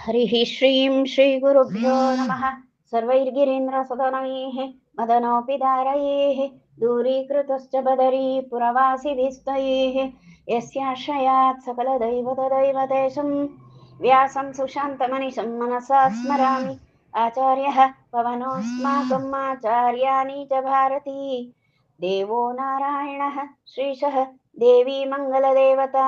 हरिः श्रीं श्रीगुरुभ्यो नमः। सर्वैर्गिरीन्द्रसदनैः मदनोऽपि दारयैः दूरीकृतश्च बदरी पुरवासिभिस्तैः यस्याश्रयात् सकलदैवतदैवतेशं व्यासं सुशान्तमनिशं मनसा स्मरामि। आचार्यः पवनोऽस्माकम् आचार्याणि च भारती देवो नारायणः श्रीशः देवी मङ्गलदेवता।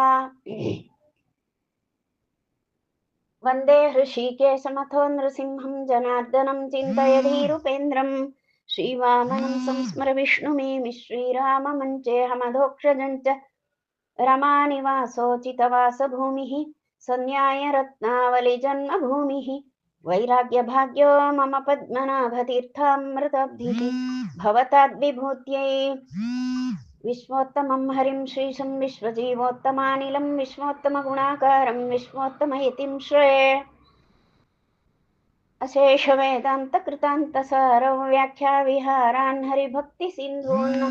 वन्दे हृषीकेशमथो नृसिंहं जनार्दनं चिन्तयधीरूपेन्द्रं श्रीवामनं संस्मर विष्णुमेमि श्रीराममञ्चेऽहमधोक्षजं च रमानिवासोचितवासभूमिः सन्न्यायरत्नावलिजन्मभूमिः वैराग्यभाग्यो मम पद्मनाभतीर्थामृतब्धिः भवताद्विभूत्यै विश्वोत्तमं हरिं श्रीशं विश्वजीवोत्तमानिलं विश्वोत्तमगुणाकारं विश्वोत्तमयतिं श्रेये अशेषवेदान्तकृतान्तसारो व्याख्याविहारान् हरिभक्तिसिन्धून्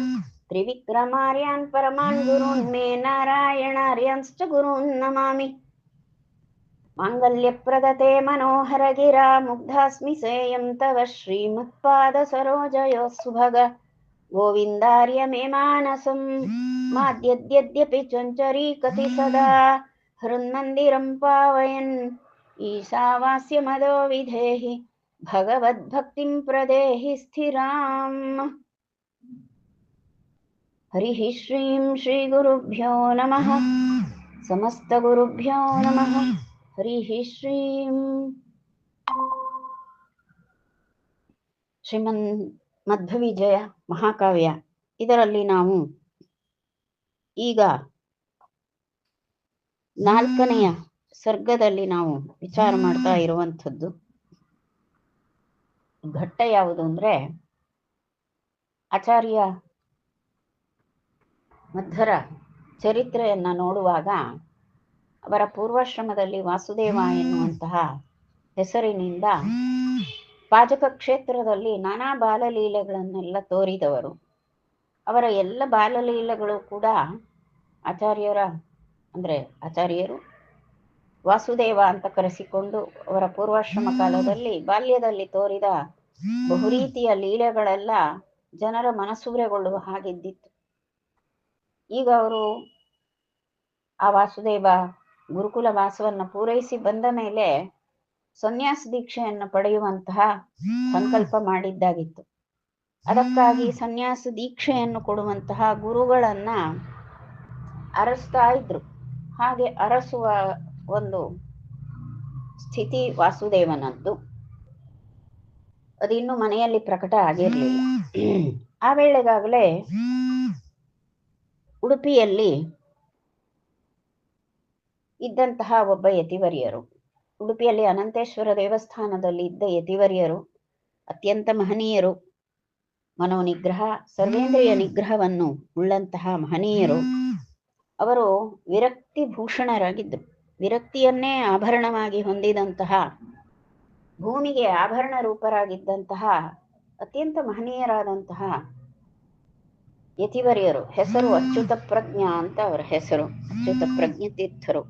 त्रिविक्रमार्यान् परमान् गुरून् मे नारायणार्यांश्च गुरून् नमामि। माङ्गल्यप्रदते मनोहरगिरा मुग्धास्मि सेयं तव श्रीमत्पादसरोजयोः सुभग गोविन्दार्य मे मानसं माद्यद्यद्यपि चञ्चरीकति सदा हृन्मन्दिरं पावयन् ईशावास्य मदो विधेहि भगवद्भक्तिं प्रदेहि स्थिराम्। हरिः श्रीं श्रीगुरुभ्यो नमः। समस्तगुरुभ्यो नमः। हरिः श्रीं ಶ್ರೀಮನ್ ಮಧ್ವವಿಜಯ ಮಹಾಕಾವ್ಯ ಇದರಲ್ಲಿ ನಾವು ಈಗ 4ನೆಯ ಸರ್ಗದಲ್ಲಿ ನಾವು ವಿಚಾರ ಮಾಡ್ತಾ ಇರುವಂಥದ್ದು ಘಟ್ಟ ಯಾವುದು ಅಂದ್ರೆ ಆಚಾರ್ಯ ಮಧ್ವರ ಚರಿತ್ರೆಯನ್ನ ನೋಡುವಾಗ ಅವರ ಪೂರ್ವಾಶ್ರಮದಲ್ಲಿ ವಾಸುದೇವ ಎನ್ನುವಂತಹ ಹೆಸರಿನಿಂದ ಪಾಜಕ ಕ್ಷೇತ್ರದಲ್ಲಿ ನಾನಾ ಬಾಲಲೀಲೆಗಳನ್ನೆಲ್ಲ ತೋರಿದವರು. ಅವರ ಎಲ್ಲ ಬಾಲಲೀಲೆಗಳು ಕೂಡ ಆಚಾರ್ಯರು ವಾಸುದೇವ ಅಂತ ಕರೆಸಿಕೊಂಡು ಅವರ ಪೂರ್ವಾಶ್ರಮ ಕಾಲದಲ್ಲಿ ಬಾಲ್ಯದಲ್ಲಿ ತೋರಿದ ಬಹುರೀತಿಯ ಲೀಲೆಗಳೆಲ್ಲ ಜನರ ಮನಸೂರೆಗೊಳ್ಳುವ ಹಾಗಿದ್ದಿತ್ತು. ಈಗ ಅವರು ಆ ವಾಸುದೇವ ಗುರುಕುಲ ವಾಸವನ್ನು ಪೂರೈಸಿ ಬಂದ ಮೇಲೆ ಸನ್ಯಾಸ ದೀಕ್ಷೆಯನ್ನು ಪಡೆಯುವಂತಹ ಸಂಕಲ್ಪ ಮಾಡಿದ್ದಾಗಿತ್ತು. ಅದಕ್ಕಾಗಿ ಸನ್ಯಾಸ ದೀಕ್ಷೆಯನ್ನು ಕೊಡುವಂತಹ ಗುರುಗಳನ್ನ ಅರಸ್ತಾ ಇದ್ರು. ಹಾಗೆ ಅರಸುವ ಒಂದು ಸ್ಥಿತಿ ವಾಸುದೇವನದ್ದು. ಅದಿನ್ನು ಮನೆಯಲ್ಲಿ ಪ್ರಕಟ ಆಗಿರಲಿಲ್ಲ. ಆ ವೇಳೆಗಾಗಲೇ ಉಡುಪಿಯಲ್ಲಿ ಇದ್ದಂತಹ ಒಬ್ಬ ಯತಿವರ್ಯರು, ಉಡುಪಿಯಲ್ಲಿ ಅನಂತೇಶ್ವರ ದೇವಸ್ಥಾನದಲ್ಲಿ ಇದ್ದ ಯತಿವರ್ಯರು ಅತ್ಯಂತ ಮಹನೀಯರು, ಮನೋನಿಗ್ರಹ ಸರ್ವೇಂದ್ರಿಯ ನಿಗ್ರಹವನ್ನು ಉಳ್ಳಂತಹ ಮಹನೀಯರು. ಅವರು ವಿರಕ್ತಿ ಭೂಷಣರಾಗಿದ್ದರು. ವಿರಕ್ತಿಯನ್ನೇ ಆಭರಣವಾಗಿ ಹೊಂದಿದಂತಹ, ಭೂಮಿಗೆ ಆಭರಣ ರೂಪರಾಗಿದ್ದಂತಹ ಅತ್ಯಂತ ಮಹನೀಯರಾದಂತಹ ಯತಿವರ್ಯರು. ಹೆಸರು ಅಚ್ಯುತ ಪ್ರಜ್ಞಾ ಅಂತ ಅವರ ಹೆಸರು. ಅಚ್ಯುತ ಪ್ರಜ್ಞ ತೀರ್ಥರು,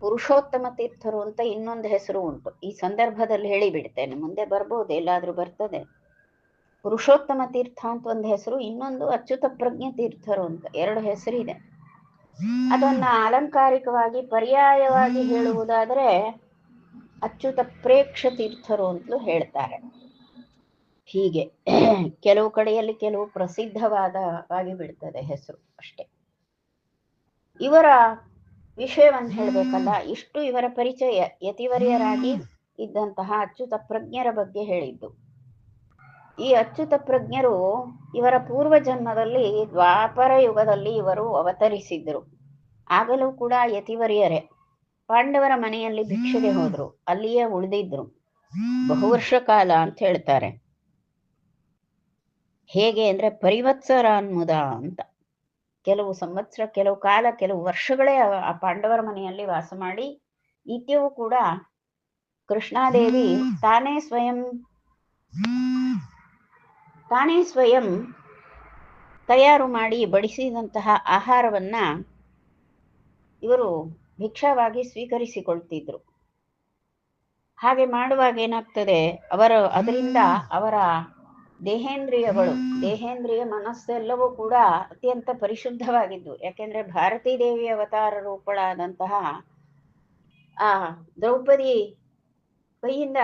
ಪುರುಷೋತ್ತಮ ತೀರ್ಥರು ಅಂತ ಇನ್ನೊಂದು ಹೆಸರು ಉಂಟು. ಈ ಸಂದರ್ಭದಲ್ಲಿ ಹೇಳಿಬಿಡ್ತೇನೆ, ಮುಂದೆ ಬರ್ಬೋದು, ಎಲ್ಲಾದ್ರೂ ಬರ್ತದೆ. ಪುರುಷೋತ್ತಮ ತೀರ್ಥ ಅಂತ ಒಂದು ಹೆಸರು, ಇನ್ನೊಂದು ಅಚ್ಯುತ ಪ್ರಜ್ಞ ತೀರ್ಥರು ಅಂತ, 2 ಹೆಸರಿದೆ. ಅದನ್ನ ಅಲಂಕಾರಿಕವಾಗಿ ಪರ್ಯಾಯವಾಗಿ ಹೇಳುವುದಾದರೆ ಅಚ್ಯುತ ಪ್ರೇಕ್ಷ ತೀರ್ಥರು ಅಂತಲೂ ಹೇಳ್ತಾರೆ. ಹೀಗೆ ಕೆಲವು ಕಡೆಯಲ್ಲಿ ಕೆಲವು ಪ್ರಸಿದ್ಧವಾಗಿ ಬಿಡ್ತದೆ ಹೆಸರು ಅಷ್ಟೇ. ಇವರ ವಿಷಯವನ್ನು ಹೇಳಬೇಕಲ್ಲ, ಇಷ್ಟು ಇವರ ಪರಿಚಯ. ಯತಿವರ್ಯರಾಗಿ ಇದ್ದಂತಹ ಅಚ್ಯುತ ಪ್ರಜ್ಞರ ಬಗ್ಗೆ ಹೇಳಿದ್ದು. ಈ ಅಚ್ಯುತ ಪ್ರಜ್ಞರು ಇವರ ಪೂರ್ವ ಜನ್ಮದಲ್ಲಿ ದ್ವಾಪರ ಯುಗದಲ್ಲಿ ಇವರು ಅವತರಿಸಿದ್ರು. ಆಗಲೂ ಕೂಡ ಯತಿವರ್ಯರೇ. ಪಾಂಡವರ ಮನೆಯಲ್ಲಿ ಭಿಕ್ಷೆಗೆ ಹೋದ್ರು, ಅಲ್ಲಿಯೇ ಉಳಿದಿದ್ರು ಬಹುವರ್ಷ ಕಾಲ ಅಂತ ಹೇಳ್ತಾರೆ. ಹೇಗೆ ಅಂದ್ರೆ ಪರಿವತ್ಸರಾನ್ಮುದ ಅಂತ, ಕೆಲವು ಸಂವತ್ಸರ, ಕೆಲವು ಕಾಲ, ಕೆಲವು ವರ್ಷಗಳೇ ಆ ಪಾಂಡವರ ಮನೆಯಲ್ಲಿ ವಾಸ ಮಾಡಿ, ನಿತ್ಯವೂ ಕೂಡ ಕೃಷ್ಣಾದೇವಿ ತಾನೇ ಸ್ವಯಂ ತಯಾರು ಮಾಡಿ ಬಡಿಸಿದಂತಹ ಆಹಾರವನ್ನ ಇವರು ಭಿಕ್ಷಾವಾಗಿ ಸ್ವೀಕರಿಸಿಕೊಳ್ತಿದ್ರು. ಹಾಗೆ ಮಾಡುವಾಗ ಏನಾಗ್ತದೆ, ಅದರಿಂದ ಅವರ ದೇಹೇಂದ್ರಿಯ ಮನಸ್ಸೆಲ್ಲವೂ ಕೂಡ ಅತ್ಯಂತ ಪರಿಶುದ್ಧವಾಗಿದ್ದು. ಯಾಕೆಂದ್ರೆ ಭಾರತೀ ದೇವಿ ಅವತಾರ ರೂಪಳಾದಂತಹ ಆ ದ್ರೌಪದಿ ಕೈಯಿಂದ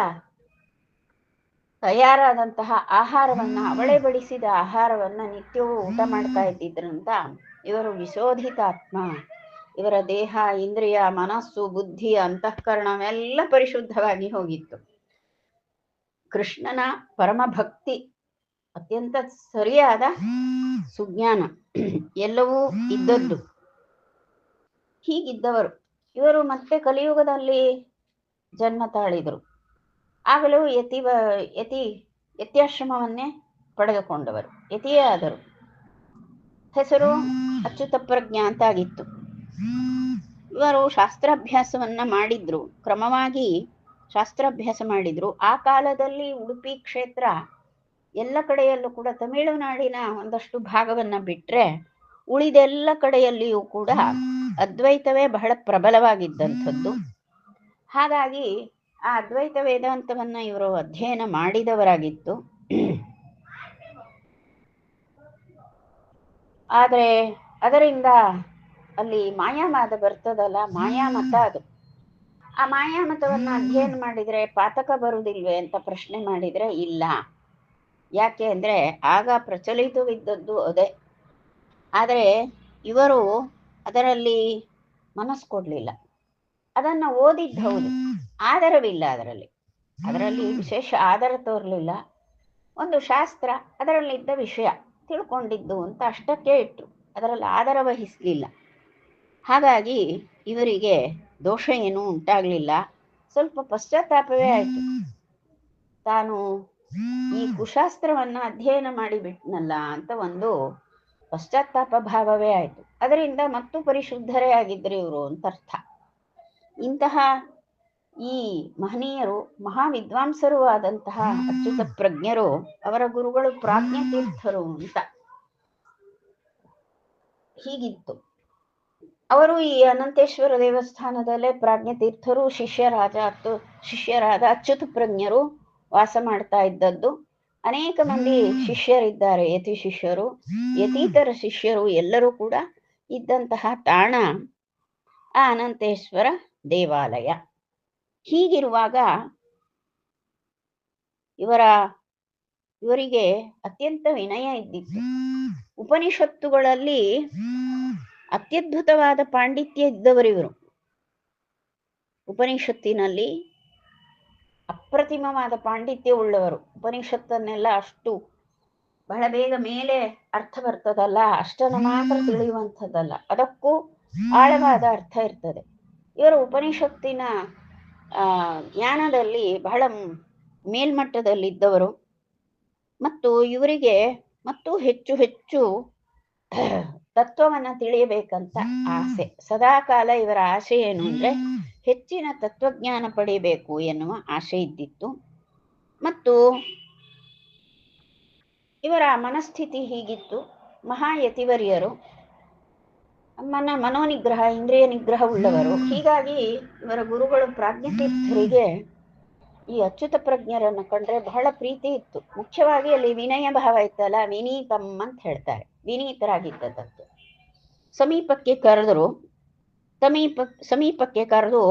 ತಯಾರಾದಂತಹ ಆಹಾರವನ್ನ, ಅವಳೇ ಬಡಿಸಿದ ಆಹಾರವನ್ನ ನಿತ್ಯವೂ ಊಟ ಮಾಡ್ತಾ ಇದ್ದಿದ್ರಂತ ಇವರು ವಿಶೋಧಿತಾತ್ಮ. ಇವರ ದೇಹ, ಇಂದ್ರಿಯ, ಮನಸ್ಸು, ಬುದ್ಧಿ, ಅಂತಃಕರಣವೆಲ್ಲ ಪರಿಶುದ್ಧವಾಗಿ ಹೋಗಿತ್ತು. ಕೃಷ್ಣನ ಪರಮ ಭಕ್ತಿ, ಅತ್ಯಂತ ಸರಿಯಾದ ಸುಜ್ಞಾನ ಎಲ್ಲವೂ ಇದ್ದದ್ದು. ಹೀಗಿದ್ದವರು ಇವರು ಮತ್ತೆ ಕಲಿಯುಗದಲ್ಲಿ ಜನ್ಮ ತಾಳಿದರು. ಆಗಲೂ ಯತಿಯಾಶ್ರಮವನ್ನೇ ಪಡೆದುಕೊಂಡವರು, ಯತಿಯೇ ಆದರು. ಹೆಸರು ಅಚ್ಯುತ ಪ್ರಜ್ಞ ಅಂತಾಗಿತ್ತು. ಇವರು ಶಾಸ್ತ್ರಾಭ್ಯಾಸವನ್ನ ಮಾಡಿದ್ರು, ಕ್ರಮವಾಗಿ ಶಾಸ್ತ್ರಾಭ್ಯಾಸ ಮಾಡಿದ್ರು. ಆ ಕಾಲದಲ್ಲಿ ಉಡುಪಿ ಕ್ಷೇತ್ರ ಎಲ್ಲ ಕಡೆಯಲ್ಲೂ ಕೂಡ, ತಮಿಳುನಾಡಿನ ಒಂದಷ್ಟು ಭಾಗವನ್ನ ಬಿಟ್ರೆ ಉಳಿದೆಲ್ಲ ಕಡೆಯಲ್ಲಿಯೂ ಕೂಡ ಅದ್ವೈತವೇ ಬಹಳ ಪ್ರಬಲವಾಗಿದ್ದಂಥದ್ದು. ಹಾಗಾಗಿ ಆ ಅದ್ವೈತ ವೇದಾಂತವನ್ನ ಇವರು ಅಧ್ಯಯನ ಮಾಡಿದವರಾಗಿತ್ತು. ಆದರೆ ಅದರಿಂದ ಅಲ್ಲಿ ಮಾಯಾವಾದ ಬರ್ತದಲ್ಲ, ಮಾಯಾಮತ ಅದು. ಆ ಮಾಯಾಮತವನ್ನ ಅಧ್ಯಯನ ಮಾಡಿದ್ರೆ ಪಾತಕ ಬರುವುದಿಲ್ವೇ ಅಂತ ಪ್ರಶ್ನೆ ಮಾಡಿದ್ರೆ ಇಲ್ಲ. ಯಾಕೆ ಅಂದ್ರೆ ಆಗ ಪ್ರಚಲಿತವಿದ್ದದ್ದು ಅದೇ. ಆದರೆ ಇವರು ಅದರಲ್ಲಿ ಮನಸ್ಸು ಕೊಡ್ಲಿಲ್ಲ. ಅದನ್ನ ಓದಿದ್ದು ಹೌದು, ಆದರವಿಲ್ಲ ಅದರಲ್ಲಿ ವಿಶೇಷ ಆದರ ತೋರ್ಲಿಲ್ಲ. ಒಂದು ಶಾಸ್ತ್ರ, ಅದರಲ್ಲಿದ್ದ ವಿಷಯ ತಿಳ್ಕೊಂಡಿದ್ದು ಅಂತ ಅಷ್ಟಕ್ಕೆ ಇಟ್ರು, ಅದರಲ್ಲಿ ಆದರ ವಹಿಸಲಿಲ್ಲ. ಹಾಗಾಗಿ ಇವರಿಗೆ ದೋಷ ಏನೂ ಉಂಟಾಗಲಿಲ್ಲ. ಸ್ವಲ್ಪ ಪಶ್ಚಾತ್ತಾಪವೇ ಆಯಿತು. ತಾನು ಈ ಕುಶಾಸ್ತ್ರವನ್ನ ಅಧ್ಯಯನ ಮಾಡಿಬಿಟ್ನಲ್ಲ ಅಂತ ಒಂದು ಪಶ್ಚಾತ್ತಾಪ ಭಾವವೇ ಆಯಿತು. ಅದರಿಂದ ಮತ್ತು ಪರಿಶುದ್ಧರೇ ಆಗಿದ್ರು ಇವರು ಅಂತ ಅರ್ಥ. ಇಂತಹ ಈ ಮಹನೀಯರು, ಮಹಾವಿದ್ವಾಂಸರು ಆದಂತಹ ಅಚ್ಯುತ ಪ್ರಜ್ಞರು, ಅವರ ಗುರುಗಳು ಪ್ರಾಜ್ಞತೀರ್ಥರು ಅಂತ ಹೀಗಿತ್ತು. ಅವರು ಈ ಅನಂತೇಶ್ವರ ದೇವಸ್ಥಾನದಲ್ಲೇ ಪ್ರಾಜ್ಞತೀರ್ಥರು ಶಿಷ್ಯರಾದ ಅಚ್ಯುತ ಪ್ರಜ್ಞರು ವಾಸ ಮಾಡ್ತಾ ಇದ್ದದ್ದು. ಅನೇಕ ಮಂದಿ ಶಿಷ್ಯರಿದ್ದಾರೆ, ಯತಿ ಶಿಷ್ಯರು, ಯತೀತರ ಶಿಷ್ಯರು ಎಲ್ಲರೂ ಕೂಡ ಇದ್ದಂತಹ ತಾಣ ಆ ಅನಂತೇಶ್ವರ ದೇವಾಲಯ. ಹೀಗಿರುವಾಗ ಇವರಿಗೆ ಅತ್ಯಂತ ವಿನಯ ಇದ್ದಿತ್ತು. ಉಪನಿಷತ್ತುಗಳಲ್ಲಿ ಅತ್ಯದ್ಭುತವಾದ ಪಾಂಡಿತ್ಯ ಇದ್ದವರಿವರು. ಉಪನಿಷತ್ತಿನಲ್ಲಿ ಅಪ್ರತಿಮವಾದ ಪಾಂಡಿತ್ಯ ಉಳ್ಳವರು. ಉಪನಿಷತ್ತನ್ನೆಲ್ಲ ಅಷ್ಟು ಬಹಳ ಬೇಗ ಮೇಲೆ ಅರ್ಥ ಬರ್ತದಲ್ಲ, ಅಷ್ಟನ್ನು ಮಾತ್ರ ತಿಳಿಯುವಂಥದ್ದಲ್ಲ, ಅದಕ್ಕೂ ಆಳವಾದ ಅರ್ಥ ಇರ್ತದೆ. ಇವರು ಉಪನಿಷತ್ತಿನ ಜ್ಞಾನದಲ್ಲಿ ಬಹಳ ಮೇಲ್ಮಟ್ಟದಲ್ಲಿದ್ದವರು. ಮತ್ತು ಇವರಿಗೆ ಮತ್ತು ಹೆಚ್ಚು ಹೆಚ್ಚು ತತ್ವವನ್ನ ತಿಳಿಯಬೇಕಂತ ಆಸೆ. ಸದಾಕಾಲ ಇವರ ಆಸೆ ಏನು ಅಂದ್ರೆ ಹೆಚ್ಚಿನ ತತ್ವಜ್ಞಾನ ಪಡೆಯಬೇಕು ಎನ್ನುವ ಆಸೆ ಇದ್ದಿತ್ತು. ಮತ್ತು ಇವರ ಮನಸ್ಥಿತಿ ಹೀಗಿತ್ತು. ಮಹಾಯತಿವರ್ಯರು, ಮನೋನಿಗ್ರಹ, ಇಂದ್ರಿಯ ನಿಗ್ರಹ ಉಳ್ಳವರು. ಹೀಗಾಗಿ ಇವರ ಗುರುಗಳು ಪ್ರಾಜ್ಞತೀರ್ಥರಿಗೆ ಈ ಅಚ್ಯುತ ಪ್ರಜ್ಞರನ್ನು ಕಂಡ್ರೆ ಬಹಳ ಪ್ರೀತಿ ಇತ್ತು. ಮುಖ್ಯವಾಗಿ ಅಲ್ಲಿ ವಿನಯ ಭಾವ ಇತ್ತಲ್ಲ, ವಿನೀತಂ ಅಂತ ಹೇಳ್ತಾರೆ, ವಿನೀತರಾಗಿದ್ದದ್ದು. ಸಮೀಪಕ್ಕೆ ಕರೆದು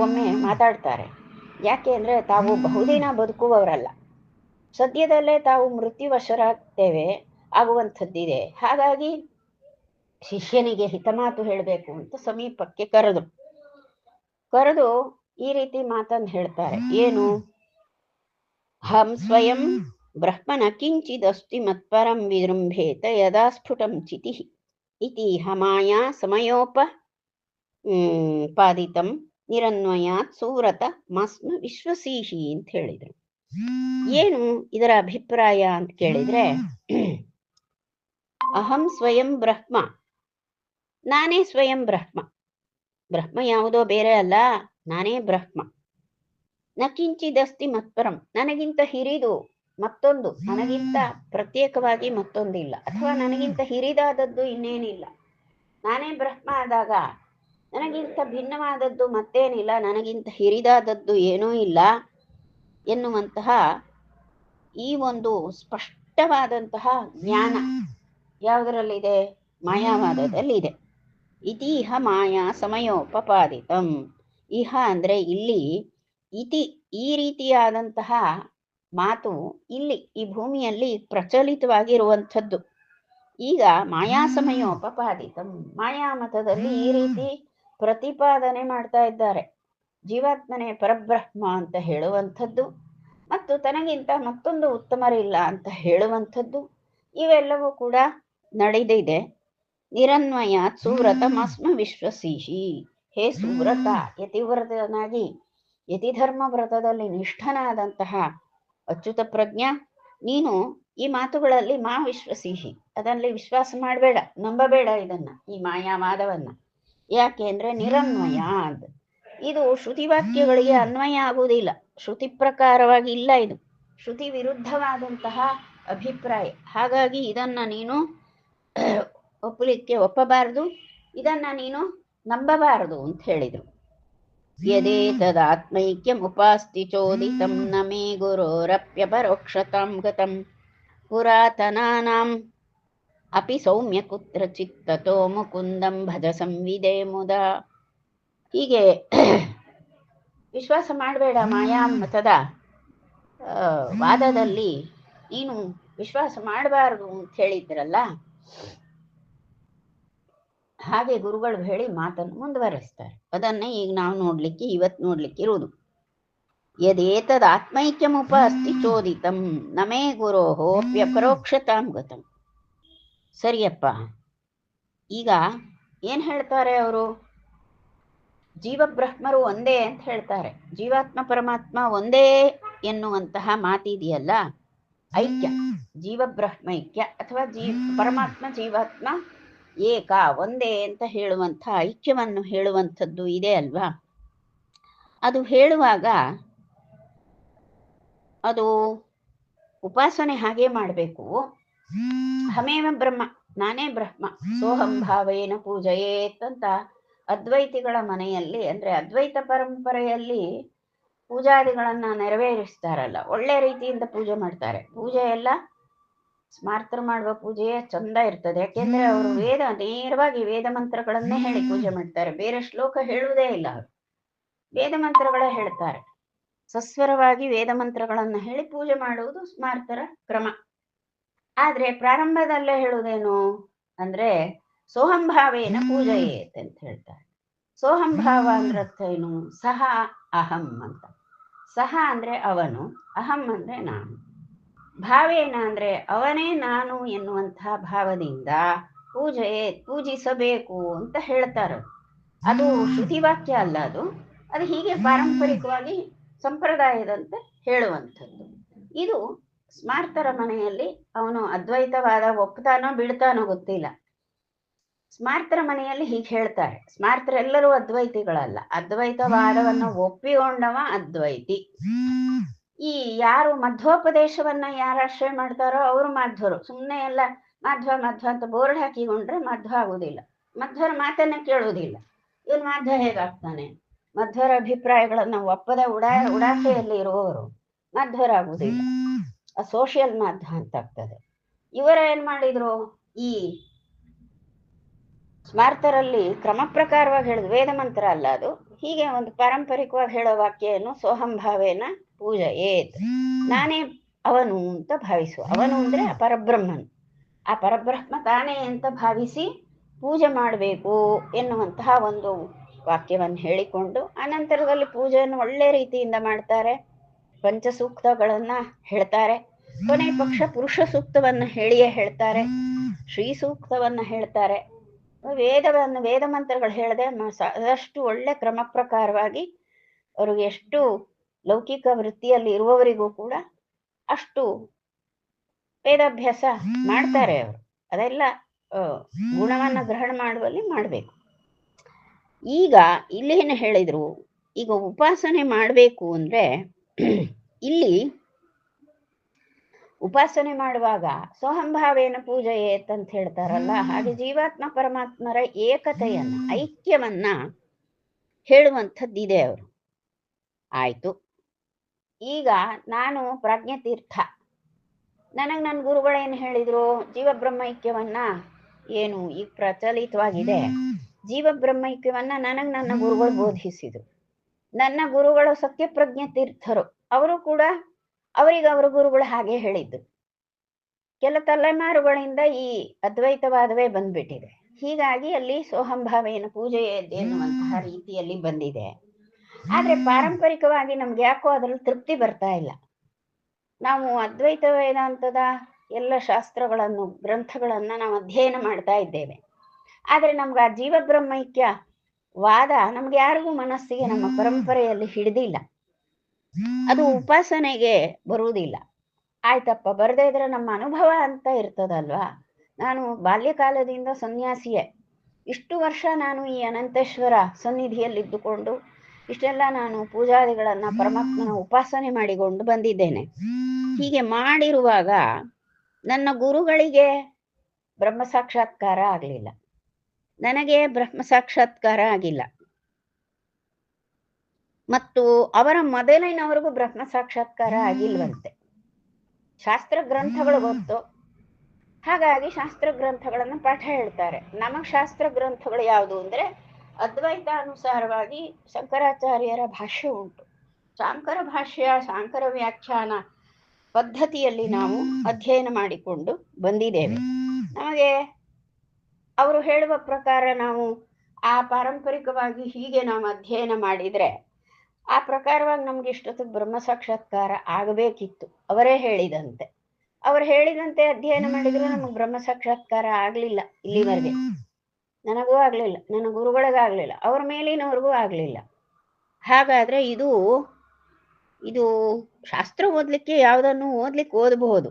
ಒಮ್ಮೆ ಮಾತಾಡ್ತಾರೆ. ಯಾಕೆ ಅಂದ್ರೆ ತಾವು ಬಹುದಿನ ಬದುಕುವವರಲ್ಲ, ಸದ್ಯದಲ್ಲೇ ತಾವು ಮೃತ್ಯುವಶರಾಗ್ತೇವೆ ಆಗುವಂಥದ್ದಿದೆ. ಹಾಗಾಗಿ ಶಿಷ್ಯನಿಗೆ ಹಿತಮಾತು ಹೇಳಬೇಕು ಅಂತ ಸಮೀಪಕ್ಕೆ ಕರೆದು ಈ ರೀತಿ ಮಾತನ್ನು ಹೇಳ್ತಾರೆ. ಏನು? ಹಂ ಸ್ವಯಂ ಬ್ರಹ್ಮನ ಕಿಂಚಿದಸ್ತಿ ಮತ್ಪರಂ ವಿಜೃಂಭೇತ ಯದಾ ಸ್ಫುಟಂ ಚಿತಿ ಇತಿ ಹಮಾಯಾ ಪಾದಿತಂ ನಿರನ್ವಯಾತ್ ಸುವ್ರತ ಮಸ್ಮ ವಿಶ್ವಸೀಹಿ ಅಂತ ಹೇಳಿದ್ರು. ಏನು ಇದರ ಅಭಿಪ್ರಾಯ ಅಂತ ಕೇಳಿದ್ರೆ, ಅಹಂ ಸ್ವಯಂ ಬ್ರಹ್ಮ, ನಾನೇ ಸ್ವಯಂ ಬ್ರಹ್ಮ. ಬ್ರಹ್ಮ ಯಾವುದೋ ಬೇರೆ ಅಲ್ಲ, ನಾನೇ ಬ್ರಹ್ಮ. ನ ಕಿಂಚಿದಸ್ತಿ ಮತ್ಪರಂ, ನನಗಿಂತ ಹಿರಿದು ಮತ್ತೊಂದು, ನನಗಿಂತ ಪ್ರತ್ಯೇಕವಾಗಿ ಮತ್ತೊಂದಿಲ್ಲ, ಅಥವಾ ನನಗಿಂತ ಹಿರಿದಾದದ್ದು ಇನ್ನೇನಿಲ್ಲ. ನಾನೇ ಬ್ರಹ್ಮ ಆದಾಗ ನನಗಿಂತ ಭಿನ್ನವಾದದ್ದು ಮತ್ತೇನಿಲ್ಲ, ನನಗಿಂತ ಹಿರಿದಾದದ್ದು ಏನೂ ಇಲ್ಲ ಎನ್ನುವಂತಹ ಈ ಒಂದು ಸ್ಪಷ್ಟವಾದಂತಹ ಜ್ಞಾನ ಯಾವುದರಲ್ಲಿದೆ? ಮಾಯಾವಾದದಲ್ಲಿದೆ. ಇತಿಹ ಮಾಯಾ ಸಮಯೋಪಪಾದಿತಂ. ಇಹ ಅಂದ್ರೆ ಇಲ್ಲಿ, ಇತಿ ಈ ರೀತಿಯಾದಂತಹ ಮಾತು ಇಲ್ಲಿ ಈ ಭೂಮಿಯಲ್ಲಿ ಪ್ರಚಲಿತವಾಗಿರುವಂಥದ್ದು. ಈಗ ಮಾಯಾ ಸಮಯೋಪಪಾದಿತಂ, ಮಾಯಾಮತದಲ್ಲಿ ಈ ರೀತಿ ಪ್ರತಿಪಾದನೆ ಮಾಡ್ತಾ ಇದ್ದಾರೆ. ಜೀವಾತ್ಮನೇ ಪರಬ್ರಹ್ಮ ಅಂತ ಹೇಳುವಂಥದ್ದು ಮತ್ತು ತನಗಿಂತ ಮತ್ತೊಂದು ಉತ್ತಮರಿಲ್ಲ ಅಂತ ಹೇಳುವಂಥದ್ದು ಇವೆಲ್ಲವೂ ಕೂಡ ನಡೆದಿದೆ. ನಿರನ್ವಯ ಸುವ್ರತ ಮಸ್ಮ ವಿಶ್ವಸಿಹಿ. ಹೇ ಸುವ್ರತ, ಯತಿವ್ರತನಾಗಿ ಯತಿಧರ್ಮ ವ್ರತದಲ್ಲಿ ನಿಷ್ಠನಾದಂತಹ ಅಚ್ಯುತ ಪ್ರಜ್ಞ, ನೀನು ಈ ಮಾತುಗಳಲ್ಲಿ ಮಾ ವಿಶ್ವಸಿಹಿ, ಅದರಲ್ಲಿ ವಿಶ್ವಾಸ ಮಾಡಬೇಡ, ನಂಬಬೇಡ ಇದನ್ನ, ಈ ಮಾಯಾವಾದವನ್ನ. ಯಾಕೆ ಅಂದ್ರೆ ನಿರನ್ವಯ, ಇದು ಶ್ರುತಿವಾಕ್ಯಗಳಿಗೆ ಅನ್ವಯ ಆಗುವುದಿಲ್ಲ, ಶ್ರುತಿ ಪ್ರಕಾರವಾಗಿ ಇಲ್ಲ, ಇದು ಶ್ರುತಿ ವಿರುದ್ಧವಾದಂತಹ ಅಭಿಪ್ರಾಯ. ಹಾಗಾಗಿ ಇದನ್ನ ನೀನು ಒಪ್ಪಬಾರದು, ಇದನ್ನ ನೀನು ನಂಬಬಾರದು ಅಂತ ಹೇಳಿದ್ರು. ಯದೇತದಾತ್ಮೈಕ್ಯಂ ಉಪಾಸ್ತಿ ಚೋದಿತಂ ನ ಮೇ ಗುರೋರಪ್ಯಪರೋಕ್ಷತಾಂ ಗತಂ ಪುರಾತನಾನಾಂ ಅಪಿ ಸೌಮ್ಯ ಕುತ್ರಚಿತ್ ತತೋ ಮುಕುಂದಂ ಭಜ ಸಂವಿದೆ ಮುದ. ಹೀಗೆ ವಿಶ್ವಾಸ ಮಾಡಬೇಡ ಮಾಯಾಮತದ ವಾದದಲ್ಲಿ ನೀನು ವಿಶ್ವಾಸ ಮಾಡಬಾರದು ಅಂತ ಹೇಳಿದ್ರಲ್ಲ, ಹಾಗೆ ಗುರುಗಳು ಹೇಳಿ ಮಾತನ್ನು ಮುಂದುವರಿಸ್ತಾರೆ. ಅದನ್ನೇ ಈಗ ನಾವು ಇವತ್ತು ನೋಡ್ಲಿಕ್ಕೆ ಇರುವುದು. ಯದೇತದ್ ಆತ್ಮೈಕ್ಯಮುಪ ಅಸ್ತಿ ಚೋದಿತಂ ನಮೇ ಗುರೋಹೋ ಅಪ್ಯಪರೋಕ್ಷತಾಂ ಗತಂ. ಸರಿಯಪ್ಪ, ಈಗ ಏನ್ ಹೇಳ್ತಾರೆ ಅವರು? ಜೀವಬ್ರಹ್ಮರು ಒಂದೇ ಅಂತ ಹೇಳ್ತಾರೆ. ಜೀವಾತ್ಮ ಪರಮಾತ್ಮ ಒಂದೇ ಎನ್ನುವಂತಹ ಮಾತಿದೆಯಲ್ಲ, ಐಕ್ಯ, ಜೀವಬ್ರಹ್ಮೈಕ್ಯ ಅಥವಾ ಪರಮಾತ್ಮ ಜೀವಾತ್ಮ ಏಕ ಒಂದೇ ಅಂತ ಹೇಳುವಂಥ ಐಕ್ಯವನ್ನು ಹೇಳುವಂಥದ್ದು ಇದೆ ಅಲ್ವಾ? ಅದು ಹೇಳುವಾಗ ಅದು ಉಪಾಸನೆ ಹಾಗೆ ಮಾಡಬೇಕು. ಹಮೇವ ಬ್ರಹ್ಮ, ನಾನೇ ಬ್ರಹ್ಮ, ಸೋಹಂ ಭಾವೇನ ಪೂಜೆಯೇತ್ ಅಂತ ಅದ್ವೈತಿಗಳ ಮನೆಯಲ್ಲಿ, ಅಂದ್ರೆ ಅದ್ವೈತ ಪರಂಪರೆಯಲ್ಲಿ ಪೂಜಾದಿಗಳನ್ನ ನೆರವೇರಿಸ್ತಾರಲ್ಲ, ಒಳ್ಳೆ ರೀತಿಯಿಂದ ಪೂಜೆ ಮಾಡ್ತಾರೆ. ಪೂಜೆ ಎಲ್ಲ ಸ್ಮಾರ್ತರು ಮಾಡುವ ಪೂಜೆಯೇ ಚಂದ ಇರ್ತದೆ. ಯಾಕೆಂದ್ರೆ ಅವರು ನೇರವಾಗಿ ವೇದ ಮಂತ್ರಗಳನ್ನೇ ಹೇಳಿ ಪೂಜೆ ಮಾಡ್ತಾರೆ. ಬೇರೆ ಶ್ಲೋಕ ಹೇಳುವುದೇ ಇಲ್ಲ, ಅವರು ವೇದ ಮಂತ್ರಗಳೇ ಹೇಳ್ತಾರೆ. ಸಸ್ವರವಾಗಿ ವೇದ ಮಂತ್ರಗಳನ್ನ ಹೇಳಿ ಪೂಜೆ ಮಾಡುವುದು ಸ್ಮಾರ್ತರ ಕ್ರಮ. ಆದ್ರೆ ಪ್ರಾರಂಭದಲ್ಲೇ ಹೇಳುವುದೇನು ಅಂದ್ರೆ ಸೋಹಂಭಾವೇನ ಪೂಜೆಯೇತ್ ಅಂತ ಹೇಳ್ತಾರೆ. ಸೋಹಂಭಾವ ಅಂದ್ರೆ ಅರ್ಥ ಏನು? ಸಹ ಅಹಂ ಅಂತ. ಸಹ ಅಂದ್ರೆ ಅವನು, ಅಹಂ ಅಂದ್ರೆ ನಾನು. ಭಾವೇನ ಅಂದ್ರೆ ಅವನೇ ನಾನು ಎನ್ನುವಂತಹ ಭಾವದಿಂದ ಪೂಜಿಸಬೇಕು ಅಂತ ಹೇಳ್ತಾರೆ. ಅದು ಶ್ರುತಿವಾಕ್ಯ ಅಲ್ಲ, ಅದು ಹೀಗೆ ಪಾರಂಪರಿಕವಾಗಿ ಸಂಪ್ರದಾಯದಂತೆ ಹೇಳುವಂಥದ್ದು. ಇದು ಸ್ಮಾರ್ತರ ಮನೆಯಲ್ಲಿ ಅವನು ಅದ್ವೈತವಾದ ಒಪ್ತಾನೋ ಬಿಡ್ತಾನೋ ಗೊತ್ತಿಲ್ಲ. ಸ್ಮಾರ್ತರ ಮನೆಯಲ್ಲಿ ಹೀಗೆ ಹೇಳ್ತಾರೆ. ಸ್ಮಾರ್ತರೆಲ್ಲರೂ ಅದ್ವೈತಿಗಳಲ್ಲ, ಅದ್ವೈತವಾದವನ್ನು ಒಪ್ಪಿಕೊಂಡವ ಅದ್ವೈತಿ. ಈ ಯಾರು ಮಧ್ವೋಪದೇಶವನ್ನ ಯಾರು ಆಶ್ರಯ ಮಾಡ್ತಾರೋ ಅವರು ಮಾಧ್ವರು. ಸುಮ್ಮನೆ ಎಲ್ಲ ಮಾಧ್ವ ಅಂತ ಬೋರ್ಡ್ ಹಾಕಿಕೊಂಡ್ರೆ ಮಧ್ವ ಆಗುವುದಿಲ್ಲ. ಮಧ್ವರ ಮಾತನ್ನ ಕೇಳುವುದಿಲ್ಲ. ಇವನು ಮಾಧ್ವ ಹೇಗಾಗ್ತಾನೆ? ಮಧ್ವರ ಅಭಿಪ್ರಾಯಗಳನ್ನ ಒಪ್ಪದ ಉಡಾಫೆಯಲ್ಲಿ ಇರುವವರು ಮಧ್ವರಾಗುವುದಿಲ್ಲ. ಸೋಷಿಯಲ್ ಮಾಧ್ವ ಅಂತ ಆಗ್ತದೆ. ಇವರ ಏನ್ ಮಾಡಿದ್ರು? ಈ ಸ್ಮಾರ್ತರಲ್ಲಿ ಕ್ರಮ ಪ್ರಕಾರವಾಗಿ ಹೇಳಿದ್ರು, ವೇದ ಮಂತ್ರ ಅಲ್ಲ ಅದು, ಹೀಗೆ ಒಂದು ಪಾರಂಪರಿಕವಾಗಿ ಹೇಳೋ ವಾಕ್ಯ ಏನು? ಸೋಹಂಭಾವೇನ ಪೂಜೆಯೇತ್, ನಾನೇ ಅವನು ಅಂತ ಭಾವಿಸು. ಅವನು ಅಂದ್ರೆ ಪರಬ್ರಹ್ಮನ್, ಆ ಪರಬ್ರಹ್ಮ ತಾನೇ ಅಂತ ಭಾವಿಸಿ ಪೂಜೆ ಮಾಡಬೇಕು ಎನ್ನುವಂತಹ ಒಂದು ವಾಕ್ಯವನ್ನು ಹೇಳಿಕೊಂಡು ಅನಂತರದಲ್ಲಿ ಪೂಜೆಯನ್ನು ಒಳ್ಳೆ ರೀತಿಯಿಂದ ಮಾಡ್ತಾರೆ. ಪಂಚಸೂಕ್ತಗಳನ್ನ ಹೇಳ್ತಾರೆ. ಕೊನೆ ಪಕ್ಷ ಪುರುಷ ಸೂಕ್ತವನ್ನ ಹೇಳಿಯೇ ಹೇಳ್ತಾರೆ, ಶ್ರೀ ಸೂಕ್ತವನ್ನ ಹೇಳ್ತಾರೆ. ವೇದ ಮಂತ್ರಗಳು ಹೇಳದೆ ಅದಷ್ಟು ಒಳ್ಳೆ ಕ್ರಮ ಪ್ರಕಾರವಾಗಿ ಅವ್ರಿಗೆ ಎಷ್ಟು ಲೌಕಿಕ ವೃತ್ತಿಯಲ್ಲಿ ಇರುವವರಿಗೂ ಕೂಡ ಅಷ್ಟು ವೇದಾಭ್ಯಾಸ ಮಾಡ್ತಾರೆ ಅವರು. ಅದೆಲ್ಲ ಗುಣವನ್ನ ಗ್ರಹಣ ಮಾಡುವಲ್ಲಿ ಮಾಡಬೇಕು. ಈಗ ಇಲ್ಲೇನು ಹೇಳಿದ್ರು? ಈಗ ಉಪಾಸನೆ ಮಾಡಬೇಕು ಅಂದ್ರೆ ಇಲ್ಲಿ ಉಪಾಸನೆ ಮಾಡುವಾಗ ಸೋಹಂಭಾವೇನ ಪೂಜೆಯೇತ್ ಅಂತ ಹೇಳ್ತಾರಲ್ಲ, ಹಾಗೆ ಜೀವಾತ್ಮ ಪರಮಾತ್ಮರ ಏಕತೆಯನ್ನ, ಐಕ್ಯವನ್ನ ಹೇಳುವಂಥದ್ದಿದೆ ಅವರು. ಆಯ್ತು, ಈಗ ನಾನು ಪ್ರಜ್ಞತೀರ್ಥ, ನನಗೆ ನನ್ನ ಗುರುಗಳೇನು ಹೇಳಿದ್ರು, ಜೀವಬ್ರಹ್ಮೈಕ್ಯವನ್ನ ಏನು ಈಗ ಪ್ರಚಲಿತವಾಗಿದೆ, ಜೀವಬ್ರಹ್ಮೈಕ್ಯವನ್ನ ನನಗೆ ನನ್ನ ಗುರುಗಳು ಬೋಧಿಸಿದ್ರು. ನನ್ನ ಗುರುಗಳು ಸತ್ಯಪ್ರಜ್ಞ ತೀರ್ಥರು, ಅವರು ಕೂಡ ಅವರಿಗೆ ಅವರ ಗುರುಗಳು ಹಾಗೆ ಹೇಳಿದ್ದು. ಕೆಲ ತಲೆಮಾರುಗಳಿಂದ ಈ ಅದ್ವೈತವಾದವೇ ಬಂದ್ಬಿಟ್ಟಿದೆ. ಹೀಗಾಗಿ ಅಲ್ಲಿ ಸೋಹಂಭಾವೇನ ಪೂಜೆ ಎನ್ನುವಂತಹ ರೀತಿಯಲ್ಲಿ ಬಂದಿದೆ. ಆದ್ರೆ ಪಾರಂಪರಿಕವಾಗಿ ನಮ್ಗೆ ಯಾಕೋ ಅದ್ರಲ್ಲಿ ತೃಪ್ತಿ ಬರ್ತಾ ಇಲ್ಲ. ನಾವು ಅದ್ವೈತ ವೇದಾಂತದ ಎಲ್ಲ ಶಾಸ್ತ್ರಗಳನ್ನು, ಗ್ರಂಥಗಳನ್ನ ನಾವು ಅಧ್ಯಯನ ಮಾಡ್ತಾ ಇದ್ದೇವೆ. ಆದ್ರೆ ನಮ್ಗೆ ಆ ಜೀವಬ್ರಹ್ಮೈಕ್ಯ ವಾದ ನಮ್ಗೆ ಯಾರಿಗೂ ಮನಸ್ಸಿಗೆ ನಮ್ಮ ಪರಂಪರೆಯಲ್ಲಿ ಹಿಡಿದಿಲ್ಲ. ಅದು ಉಪಾಸನೆಗೆ ಬರುವುದಿಲ್ಲ. ಆಯ್ತಪ್ಪ, ಬರದೇ ಇದ್ರೆ ನಮ್ಮ ಅನುಭವ ಅಂತ ಇರ್ತದಲ್ವಾ. ನಾನು ಬಾಲ್ಯಕಾಲದಿಂದ ಸನ್ಯಾಸಿಯೇ, ಇಷ್ಟು ವರ್ಷ ನಾನು ಈ ಅನಂತೇಶ್ವರ ಸನ್ನಿಧಿಯಲ್ಲಿದ್ದುಕೊಂಡು ಇಷ್ಟೆಲ್ಲ ನಾನು ಪೂಜಾದಿಗಳನ್ನ ಪರಮಾತ್ಮನ ಉಪಾಸನೆ ಮಾಡಿಕೊಂಡು ಬಂದಿದ್ದೇನೆ. ಹೀಗೆ ಮಾಡಿರುವಾಗ ನನ್ನ ಗುರುಗಳಿಗೆ ಬ್ರಹ್ಮ ಸಾಕ್ಷಾತ್ಕಾರ ಆಗಲಿಲ್ಲ, ನನಗೆ ಬ್ರಹ್ಮ ಸಾಕ್ಷಾತ್ಕಾರ ಆಗಿಲ್ಲ, ಮತ್ತು ಅವರ ಮೊದಲಿನವರಿಗೂ ಬ್ರಹ್ಮ ಸಾಕ್ಷಾತ್ಕಾರ ಆಗಿಲ್ವಂತೆ. ಶಾಸ್ತ್ರ ಗ್ರಂಥಗಳು ಗೊತ್ತು, ಹಾಗಾಗಿ ಶಾಸ್ತ್ರ ಗ್ರಂಥಗಳನ್ನು ಪಾಠ ಹೇಳ್ತಾರೆ. ನಮಗ್ ಶಾಸ್ತ್ರ ಗ್ರಂಥಗಳು ಯಾವುದು ಅಂದ್ರೆ ಅದ್ವೈತಾನುಸಾರವಾಗಿ ಶಂಕರಾಚಾರ್ಯರ ಭಾಷ್ಯ ಉಂಟು. ಶಾಂಕರ ಭಾಷ್ಯ, ಶಾಂಕರ ವ್ಯಾಖ್ಯಾನ ಪದ್ಧತಿಯಲ್ಲಿ ನಾವು ಅಧ್ಯಯನ ಮಾಡಿಕೊಂಡು ಬಂದಿದ್ದೇವೆ. ನಮಗೆ ಅವರು ಹೇಳುವ ಪ್ರಕಾರ ನಾವು ಆ ಪಾರಂಪರಿಕವಾಗಿ ಹೀಗೆ ನಾವು ಅಧ್ಯಯನ ಮಾಡಿದ್ರೆ ಆ ಪ್ರಕಾರವಾಗಿ ನಮ್ಗೆ ಇಷ್ಟೊತ್ತಿಗೆ ಬ್ರಹ್ಮ ಸಾಕ್ಷಾತ್ಕಾರ ಆಗಬೇಕಿತ್ತು. ಅವರೇ ಹೇಳಿದಂತೆ, ಅವ್ರು ಹೇಳಿದಂತೆ ಅಧ್ಯಯನ ಮಾಡಿದ್ರೆ ನಮಗೆ ಬ್ರಹ್ಮ ಸಾಕ್ಷಾತ್ಕಾರ ಆಗ್ಲಿಲ್ಲ. ಇಲ್ಲಿವರೆಗೆ ನನಗೂ ಆಗ್ಲಿಲ್ಲ, ನನ್ನ ಗುರುಗಳಿಗಾಗ್ಲಿಲ್ಲ, ಅವ್ರ ಮೇಲಿನವ್ರಿಗೂ ಆಗ್ಲಿಲ್ಲ. ಹಾಗಾದ್ರೆ ಇದು ಶಾಸ್ತ್ರ ಓದ್ಲಿಕ್ಕೆ ಯಾವುದನ್ನು ಓದ್ಬಹುದು,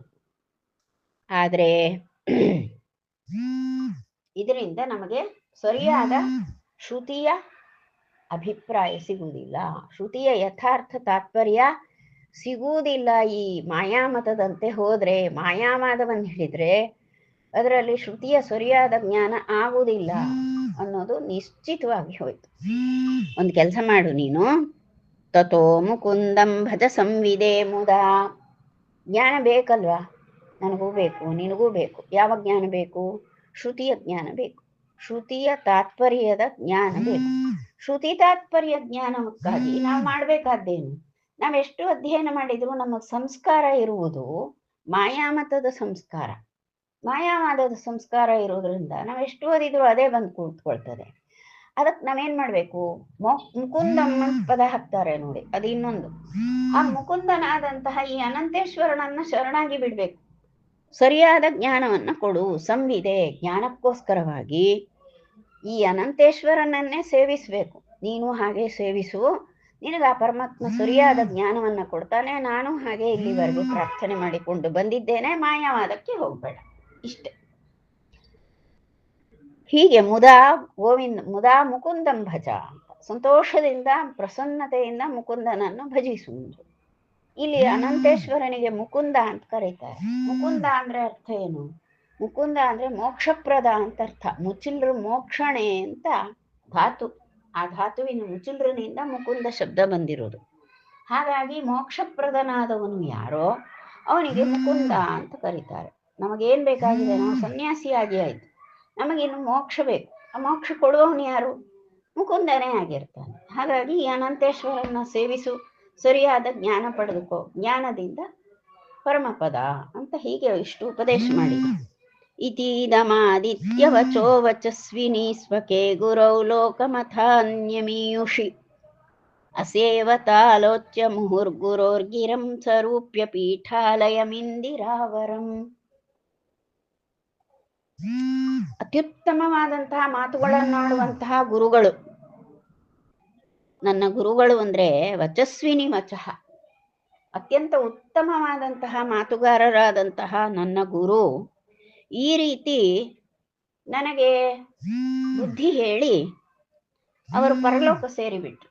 ಆದ್ರೆ ಇದರಿಂದ ನಮಗೆ ಸರಿಯಾದ ಶ್ರುತಿಯ ಅಭಿಪ್ರಾಯ ಸಿಗುವುದಿಲ್ಲ, ಶ್ರುತಿಯ ಯಥಾರ್ಥ ತಾತ್ಪರ್ಯ ಸಿಗುವುದಿಲ್ಲ. ಈ ಮಾಯಾಮತದಂತೆ ಹೋದ್ರೆ, ಮಾಯಾವಾದವನ್ನು ಹಿಡಿದ್ರೆ ಅದರಲ್ಲಿ ಶ್ರುತಿಯ ಸರಿಯಾದ ಜ್ಞಾನ ಆಗುವುದಿಲ್ಲ ಅನ್ನೋದು ನಿಶ್ಚಿತವಾಗಿ ಹೋಯ್ತು. ಒಂದು ಕೆಲಸ ಮಾಡು ನೀನು, ತಥೋ ಮುಕುಂದಂ ಭಜ ಸಂವಿದೆ ಮುದ. ಜ್ಞಾನ ಬೇಕಲ್ವಾ, ನನಗೂ ಬೇಕು, ನಿನಗೂ ಬೇಕು. ಯಾವ ಜ್ಞಾನ ಬೇಕು? ಶ್ರುತಿಯ ಜ್ಞಾನ ಬೇಕು, ಶ್ರುತಿಯ ತಾತ್ಪರ್ಯದ ಜ್ಞಾನ ಬೇಕು. ಶ್ರುತಿ ತಾತ್ಪರ್ಯ ಜ್ಞಾನಕ್ಕಾಗಿ ನಾವು ಮಾಡ್ಬೇಕಾದ್ದೇನು? ನಾವೆಷ್ಟು ಅಧ್ಯಯನ ಮಾಡಿದ್ರು ನಮಗ್ ಸಂಸ್ಕಾರ ಇರುವುದು ಮಾಯಾಮತದ ಸಂಸ್ಕಾರ, ಮಾಯಾವಾದದ ಸಂಸ್ಕಾರ ಇರೋದ್ರಿಂದ ನಾವೆಷ್ಟು ಓದಿದ್ರು ಅದೇ ಬಂದು ಕೂತ್ಕೊಳ್ತದೆ. ಅದಕ್ಕೆ ನಾವೇನ್ ಮಾಡ್ಬೇಕು? ಮುಕುಂದಮ್ಮ ಪದ ಹಾಕ್ತಾರೆ ನೋಡಿ, ಅದು ಇನ್ನೊಂದು. ಆ ಮುಕುಂದನಾದಂತಹ ಈ ಅನಂತೇಶ್ವರನನ್ನ ಶರಣಾಗಿ ಬಿಡ್ಬೇಕು. ಸರಿಯಾದ ಜ್ಞಾನವನ್ನ ಕೊಡು, ಸಂವಿದೆ. ಜ್ಞಾನಕ್ಕೋಸ್ಕರವಾಗಿ ಈ ಅನಂತೇಶ್ವರನನ್ನೇ ಸೇವಿಸ್ಬೇಕು. ನೀನು ಹಾಗೆ ಸೇವಿಸು, ನಿನಗೆ ಆ ಪರಮಾತ್ಮ ಸರಿಯಾದ ಜ್ಞಾನವನ್ನ ಕೊಡ್ತಾನೆ. ನಾನು ಹಾಗೆ ಇಲ್ಲಿವರೆಗೂ ಪ್ರಾರ್ಥನೆ ಮಾಡಿಕೊಂಡು ಬಂದಿದ್ದೇನೆ, ಮಾಯಾವಾದಕ್ಕೆ ಹೋಗ್ಬೇಡ, ಇಷ್ಟೆ. ಹೀಗೆ ಮುದಾ ಮುಕುಂದಂ ಭಜ, ಸಂತೋಷದಿಂದ ಪ್ರಸನ್ನತೆಯಿಂದ ಮುಕುಂದನನ್ನು ಭಜಿಸುವುದು. ಇಲ್ಲಿ ಅನಂತೇಶ್ವರನಿಗೆ ಮುಕುಂದ ಅಂತ ಕರೀತಾರೆ. ಮುಕುಂದ ಅಂದ್ರೆ ಅರ್ಥ ಏನು? ಮುಕುಂದ ಅಂದ್ರೆ ಮೋಕ್ಷಪ್ರದ ಅಂತ ಅರ್ಥ. ಮುಚಿಲ್ರು ಮೋಕ್ಷಣೆ ಅಂತ ಧಾತು, ಆ ಧಾತುವಿನ ಮುಚಿಲ್ರನಿಂದ ಮುಕುಂದ ಶಬ್ದ ಬಂದಿರೋದು. ಹಾಗಾಗಿ ಮೋಕ್ಷಪ್ರದನಾದವನು ಯಾರೋ ಅವನಿಗೆ ಮುಕುಂದ ಅಂತ ಕರೀತಾರೆ. ನಮಗೇನ್ ಬೇಕಾಗಿದೆ? ನಾವು ಸನ್ಯಾಸಿಯಾಗಿ ಆಯ್ತು, ನಮಗಿನ್ನು ಮೋಕ್ಷ ಬೇಕು. ಆ ಮೋಕ್ಷ ಕೊಡುವವನು ಯಾರು? ಮುಕುಂದನೇ ಆಗಿರ್ತಾನೆ. ಹಾಗಾಗಿ ಈ ಅನಂತೇಶ್ವರನ್ನ ಸೇವಿಸು, ಸರಿಯಾದ ಜ್ಞಾನ ಪಡೆದುಕೋ, ಜ್ಞಾನದಿಂದ ಪರಮಪದ ಅಂತ ಹೀಗೆ ಇಷ್ಟು ಉಪದೇಶ ಮಾಡಿದ. ಇತೀದಮಾದಿತ್ಯ ವಚೋ ವಚಸ್ವಿನಿ ಸ್ವಕೆ ಗುರೌ ಲೋಕಮಥಾನ್ಯಮೀಯುಷಿ ಅಸೇವತಾಲೋಚ್ಯ ಮುಹುರ್ಗುರೋರ್ಗಿರಂ ಸ್ವರೂಪ್ಯ ಪೀಠಾಲಯಮಿಂದಿರಾವರಂ. ಅತ್ಯುತ್ತಮವಾದಂತಹ ಮಾತುಗಳನ್ನಾಡುವಂತಹ ಗುರುಗಳು ನನ್ನ ಗುರುಗಳು. ಅಂದ್ರೆ ವಚಸ್ವಿನಿ ವಚಃ, ಅತ್ಯಂತ ಉತ್ತಮವಾದಂತಹ ಮಾತುಗಾರರಾದಂತಹ ನನ್ನ ಗುರು ಈ ರೀತಿ ನನಗೆ ಬುದ್ಧಿ ಹೇಳಿ ಅವರು ಪರಲೋಕ ಸೇರಿಬಿಟ್ರು.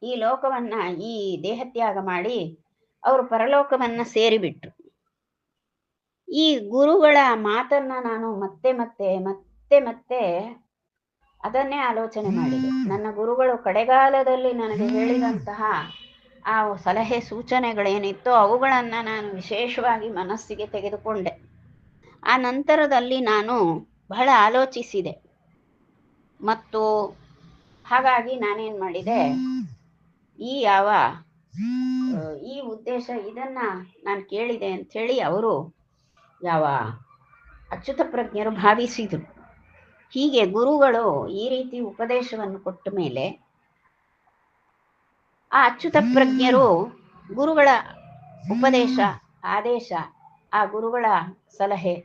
ಈ ಲೋಕವನ್ನ, ಈ ದೇಹತ್ಯಾಗ ಮಾಡಿ ಅವರು ಪರಲೋಕವನ್ನ ಸೇರಿಬಿಟ್ರು. ಈ ಗುರುಗಳ ಮಾತನ್ನ ನಾನು ಮತ್ತೆ ಮತ್ತೆ ಮತ್ತೆ ಮತ್ತೆ ಅದನ್ನೇ ಆಲೋಚನೆ ಮಾಡಿದೆ. ನನ್ನ ಗುರುಗಳು ಕಡೆಗಾಲದಲ್ಲಿ ನನಗೆ ಹೇಳಿದಂತಹ ಆ ಸಲಹೆ ಸೂಚನೆಗಳೇನಿತ್ತೋ ಅವುಗಳನ್ನು ನಾನು ವಿಶೇಷವಾಗಿ ಮನಸ್ಸಿಗೆ ತೆಗೆದುಕೊಂಡೆ. ಆ ನಂತರದಲ್ಲಿ ನಾನು ಬಹಳ ಆಲೋಚಿಸಿದೆ. ಮತ್ತು ಹಾಗಾಗಿ ನಾನೇನು ಮಾಡಿದೆ, ಈ ಉದ್ದೇಶ ಇದನ್ನ ನಾನು ಕೇಳಿದೆ ಅಂಥೇಳಿ ಅವರು ಯಾವ ಅಚ್ಯುತ ಪ್ರಜ್ಞರು ಭಾವಿಸಿದರು. ಹೀಗೆ ಗುರುಗಳು ಈ ರೀತಿ ಉಪದೇಶವನ್ನು ಕೊಟ್ಟ ಮೇಲೆ ಆ ಅಚ್ಯುತ ಪ್ರಜ್ಞರು ಗುರುಗಳ ಉಪದೇಶ, ಆದೇಶ, ಆ ಗುರುಗಳ ಸಲಹೆ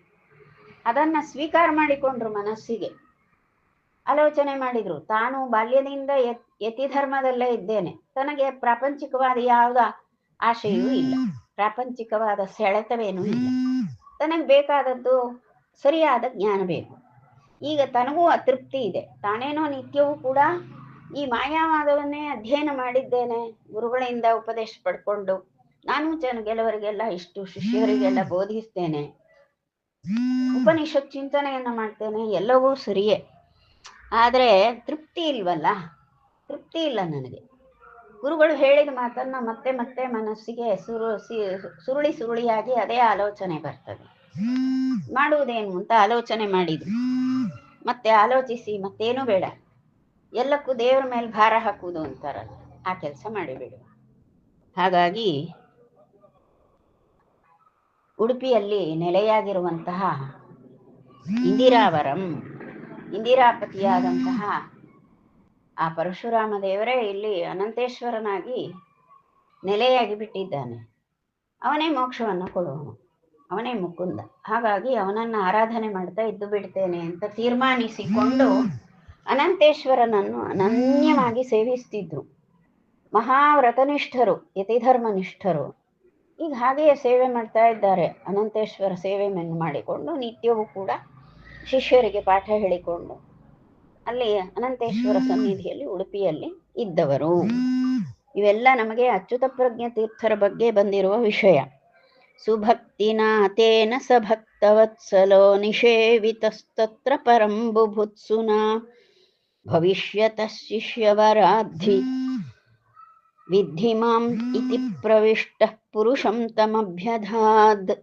ಅದನ್ನ ಸ್ವೀಕಾರ ಮಾಡಿಕೊಂಡ್ರು. ಮನಸ್ಸಿಗೆ ಆಲೋಚನೆ ಮಾಡಿದ್ರು, ತಾನು ಬಾಲ್ಯದಿಂದ ಯತಿ ಧರ್ಮದಲ್ಲೇ ಇದ್ದೇನೆ, ತನಗೆ ಪ್ರಾಪಂಚಿಕವಾದ ಯಾವುದ ಆಶೆಯೂ ಇಲ್ಲ, ಪ್ರಾಪಂಚಿಕವಾದ ಸೆಳೆತವೇನೂ ಇಲ್ಲ, ತನಗೆ ಬೇಕಾದದ್ದು ಸರಿಯಾದ ಜ್ಞಾನ ಬೇಕು. ಈಗ ತನಗೂ ಅತೃಪ್ತಿ ಇದೆ, ತಾನೇನೋ ನಿತ್ಯವೂ ಕೂಡ ಈ ಮಾಯಾವಾದವನ್ನೇ ಅಧ್ಯಯನ ಮಾಡಿದ್ದೇನೆ, ಗುರುಗಳಿಂದ ಉಪದೇಶ ಪಡ್ಕೊಂಡು ನಾನು ಕೆಲವರಿಗೆಲ್ಲ ಇಷ್ಟು ಶಿಷ್ಯರಿಗೆಲ್ಲ ಬೋಧಿಸ್ತೇನೆ, ಉಪನಿಷತ್ ಚಿಂತನೆಯನ್ನ ಮಾಡ್ತೇನೆ, ಎಲ್ಲವೂ ಸರಿಯೇ, ಆದರೆ ತೃಪ್ತಿ ಇಲ್ವಲ್ಲ, ತೃಪ್ತಿ ಇಲ್ಲ ನನಗೆ. ಗುರುಗಳು ಹೇಳಿದ ಮಾತನ್ನ ಮತ್ತೆ ಮತ್ತೆ ಮನಸ್ಸಿಗೆ ಸುರುಳಿಯಾಗಿ ಅದೇ ಆಲೋಚನೆ ಬರ್ತದೆ. ಮಾಡುವುದೇನು ಅಂತ ಆಲೋಚನೆ ಮಾಡಿದ್ರು. ಮತ್ತೆ ಆಲೋಚಿಸಿ ಮತ್ತೇನು ಬೇಡ, ಎಲ್ಲಕ್ಕೂ ದೇವರ ಮೇಲೆ ಭಾರ ಹಾಕುವುದು ಅಂತಾರಲ್ಲ, ಆ ಕೆಲಸ ಮಾಡಿಬಿಡುವ. ಹಾಗಾಗಿ ಉಡುಪಿಯಲ್ಲಿ ನೆಲೆಯಾಗಿರುವಂತಹ ಇಂದಿರಾಪತಿಯಾದಂತಹ ಆ ಪರಶುರಾಮ ದೇವರೇ ಇಲ್ಲಿ ಅನಂತೇಶ್ವರನಾಗಿ ನೆಲೆಯಾಗಿ ಬಿಟ್ಟಿದ್ದಾನೆ. ಅವನೇ ಮೋಕ್ಷವನ್ನು ಕೊಡುವನು, ಅವನೇ ಮುಕುಂದ. ಹಾಗಾಗಿ ಅವನನ್ನು ಆರಾಧನೆ ಮಾಡ್ತಾ ಇದ್ದು ಬಿಡ್ತೇನೆ ಅಂತ ತೀರ್ಮಾನಿಸಿಕೊಂಡು ಅನಂತೇಶ್ವರನನ್ನು ಅನನ್ಯವಾಗಿ ಸೇವಿಸ್ತಿದ್ರು. ಮಹಾವ್ರತನಿಷ್ಠರು, ಯತಿಧರ್ಮನಿಷ್ಠರು ಈಗ ಹಾಗೆಯೇ ಸೇವೆ ಮಾಡ್ತಾ ಇದ್ದಾರೆ. ಅನಂತೇಶ್ವರ ಸೇವೆ ಮಾಡಿಕೊಂಡು ನಿತ್ಯವೂ ಕೂಡ ಶಿಷ್ಯರಿಗೆ ಪಾಠ ಹೇಳಿಕೊಂಡು ಅಲ್ಲಿ ಅನಂತೇಶ್ವರ ಸನ್ನಿಧಿಯಲ್ಲಿ ಉಡುಪಿಯಲ್ಲಿ ಇದ್ದವರು. ಇವೆಲ್ಲ ನಮಗೆ ಅಚ್ಯುತ ಪ್ರಜ್ಞ ತೀರ್ಥರ ಬಗ್ಗೆ ಬಂದಿರುವ ವಿಷಯ. ಸುಭಕ್ತಿನಾಥೇನ ಸ ಭಕ್ತವತ್ಸಲೋ ನಿಷೇವಿತಸ್ತತ್ರ ಪರಂ ಬುಭುತ್ಸುನಾ ಭವಿಷ್ಯತಃ ಶಿಷ್ಯವರಾಧಿ ವಿದ್ಧಿ ಮಾಂ ಇತಿ ಪ್ರವಿಷ್ಟಃ ಪುರುಷಂ ತಮಭ್ಯಧಾದ್.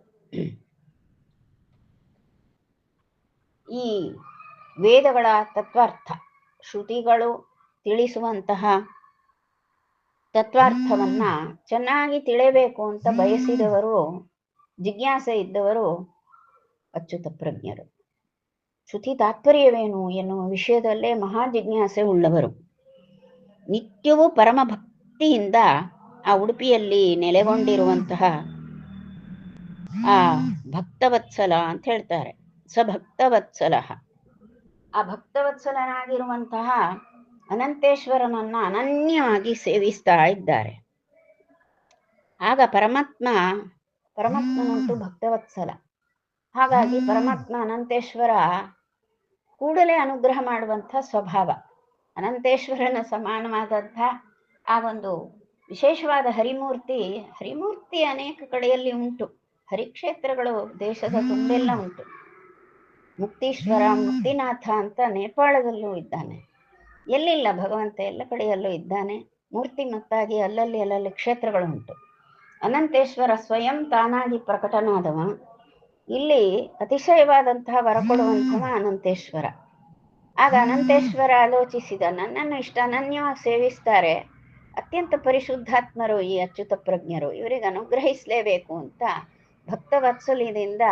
ಈ ವೇದಗಳ ತತ್ವಾರ್ಥ, ಶ್ರುತಿಗಳು ತಿಳಿಸುವಂತಹ ತತ್ವಾರ್ಥವನ್ನ ಚೆನ್ನಾಗಿ ತಿಳಿಯಬೇಕು ಅಂತ ಬಯಸಿದವರು, ಜಿಜ್ಞಾಸೆ ಇದ್ದವರು ಅಚ್ಯುತ ಪ್ರಜ್ಞರು. ಶ್ರುತಿ ತಾತ್ಪರ್ಯವೇನು ಎನ್ನುವ ವಿಷಯದಲ್ಲೇ ಮಹಾ ಜಿಜ್ಞಾಸೆ ಉಳ್ಳವರು. ನಿತ್ಯವೂ ಪರಮ ಭಕ್ತಿಯಿಂದ ಆ ಉಡುಪಿಯಲ್ಲಿ ನೆಲೆಗೊಂಡಿರುವಂತಹ ಆ ಭಕ್ತವತ್ಸಲ ಅಂತ ಹೇಳ್ತಾರೆ, ಸ ಭಕ್ತವತ್ಸಲ. ಆ ಭಕ್ತವತ್ಸಲನಾಗಿರುವಂತಹ ಅನಂತೇಶ್ವರನನ್ನ ಅನನ್ಯವಾಗಿ ಸೇವಿಸ್ತಾ ಇದ್ದಾರೆ. ಆಗ ಪರಮಾತ್ಮನಂತೂ ಭಕ್ತವತ್ಸಲ. ಹಾಗಾಗಿ ಪರಮಾತ್ಮ ಅನಂತೇಶ್ವರ ಕೂಡಲೇ ಅನುಗ್ರಹ ಮಾಡುವಂಥ ಸ್ವಭಾವ. ಅನಂತೇಶ್ವರನ ಸಮಾನವಾದಂಥ ಆ ಒಂದು ವಿಶೇಷವಾದ ಹರಿಮೂರ್ತಿ ಅನೇಕ ಕಡೆಯಲ್ಲಿ ಉಂಟು. ಹರಿಕ್ಷೇತ್ರಗಳು ದೇಶದ ತುಂಬೆಲ್ಲ ಉಂಟು. ಮುಕ್ತೀಶ್ವರ, ಮುಕ್ತಿನಾಥ ಅಂತ ನೇಪಾಳದಲ್ಲೂ ಇದ್ದಾನೆ. ಎಲ್ಲಿಲ್ಲ ಭಗವಂತ, ಎಲ್ಲ ಕಡೆಯಲ್ಲೂ ಇದ್ದಾನೆ. ಮೂರ್ತಿಮತ್ತಾಗಿ ಅಲ್ಲಲ್ಲಿ ಕ್ಷೇತ್ರಗಳು ಉಂಟು. ಅನಂತೇಶ್ವರ ಸ್ವಯಂ ತಾನಾಗಿ ಪ್ರಕಟನಾದವ. ಇಲ್ಲಿ ಅತಿಶಯವಾದಂತಹ ವರ ಕೊಡುವಂತಹ ಅನಂತೇಶ್ವರ. ಆಗ ಅನಂತೇಶ್ವರ ಆಲೋಚಿಸಿದ, ನನ್ನನ್ನು ಇಷ್ಟ ಅನನ್ಯವಾಗಿ ಸೇವಿಸ್ತಾರೆ ಅತ್ಯಂತ ಪರಿಶುದ್ಧಾತ್ಮರು ಈ ಅಚ್ಯುತ ಪ್ರಜ್ಞರು, ಇವರಿಗೆ ಅನುಗ್ರಹಿಸಲೇಬೇಕು ಅಂತ ಭಕ್ತವತ್ಸಲ್ಯದಿಂದ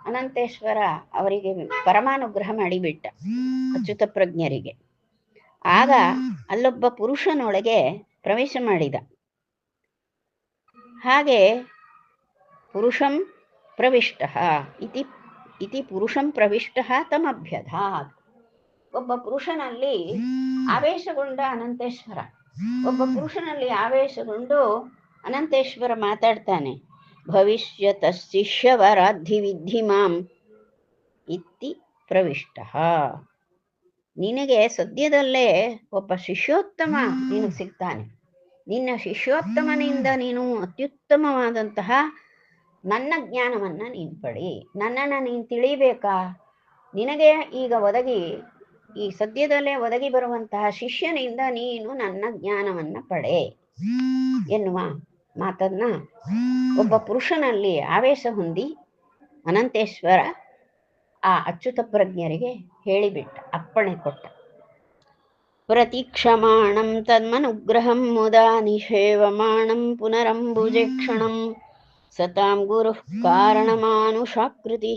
ಅನಂತೇಶ್ವರ ಅವರಿಗೆ ಪರಮಾನುಗ್ರಹ ಮಾಡಿಬಿಟ್ಟ ಅಚ್ಯುತ ಪ್ರಜ್ಞರಿಗೆ. ಆಗ ಅಲ್ಲೊಬ್ಬ ಪುರುಷನೊಳಗೆ ಪ್ರವೇಶ ಮಾಡಿದ. ಹಾಗೆ ಪುರುಷಂ ಪ್ರವಿಷ್ಟ ಇತಿ ಪುರುಷಂ ಪ್ರವಿಷ್ಟ ತಮಭ್ಯಧಾತ್. ಒಬ್ಬ ಪುರುಷನಲ್ಲಿ ಆವೇಶಗೊಂಡ ಅನಂತೇಶ್ವರ, ಒಬ್ಬ ಪುರುಷನಲ್ಲಿ ಆವೇಶಗೊಂಡು ಅನಂತೇಶ್ವರ ಮಾತಾಡ್ತಾನೆ. ಭವಿಷ್ಯತ ಶಿಷ್ಯವರಾಧಿ ವಿದ್ಧಿ ಮಾಂ ಇತಿ ಪ್ರವಿಷ್ಟ. ನಿನಗೆ ಸದ್ಯದಲ್ಲೇ ಒಬ್ಬ ಶಿಷ್ಯೋತ್ತಮ ನಿನಗೆ ಸಿಗ್ತಾನೆ. ನಿನ್ನ ಶಿಷ್ಯೋತ್ತಮನಿಂದ ನೀನು ಅತ್ಯುತ್ತಮವಾದಂತಹ ನನ್ನ ಜ್ಞಾನವನ್ನ ನೀನು ಪಡಿ. ನನ್ನನ್ನು ನೀನು ತಿಳಿಬೇಕಾ? ನಿನಗೆ ಈಗ ಒದಗಿ ಈ ಸದ್ಯದಲ್ಲೇ ಒದಗಿ ಬರುವಂತಹ ಶಿಷ್ಯನಿಂದ ನೀನು ನನ್ನ ಜ್ಞಾನವನ್ನ ಪಡೆ ಎನ್ನುವ ಮಾತನ್ನ ಒಬ್ಬ ಪುರುಷನಲ್ಲಿ ಆವೇಶ ಹೊಂದಿ ಅನಂತೇಶ್ವರ ಆ ಅಚ್ಯುತ ಪ್ರಜ್ಞರಿಗೆ ಹೇಳಿಬಿಟ್ಟ, ಅಪ್ಪಣೆ ಕೊಟ್ಟ. ಪ್ರತೀಕ್ಷಮಾಣಂ ತನ್ಮನುಗ್ರಹಂ ಮುದಾ ನಿಷೇವಮಾಣಂ ಪುನರಂಬುಜೇಕ್ಷಣಂ ಸತಾಂ ಗುರುಃ ಕಾರಣಮಾನುಷಾಕೃತಿ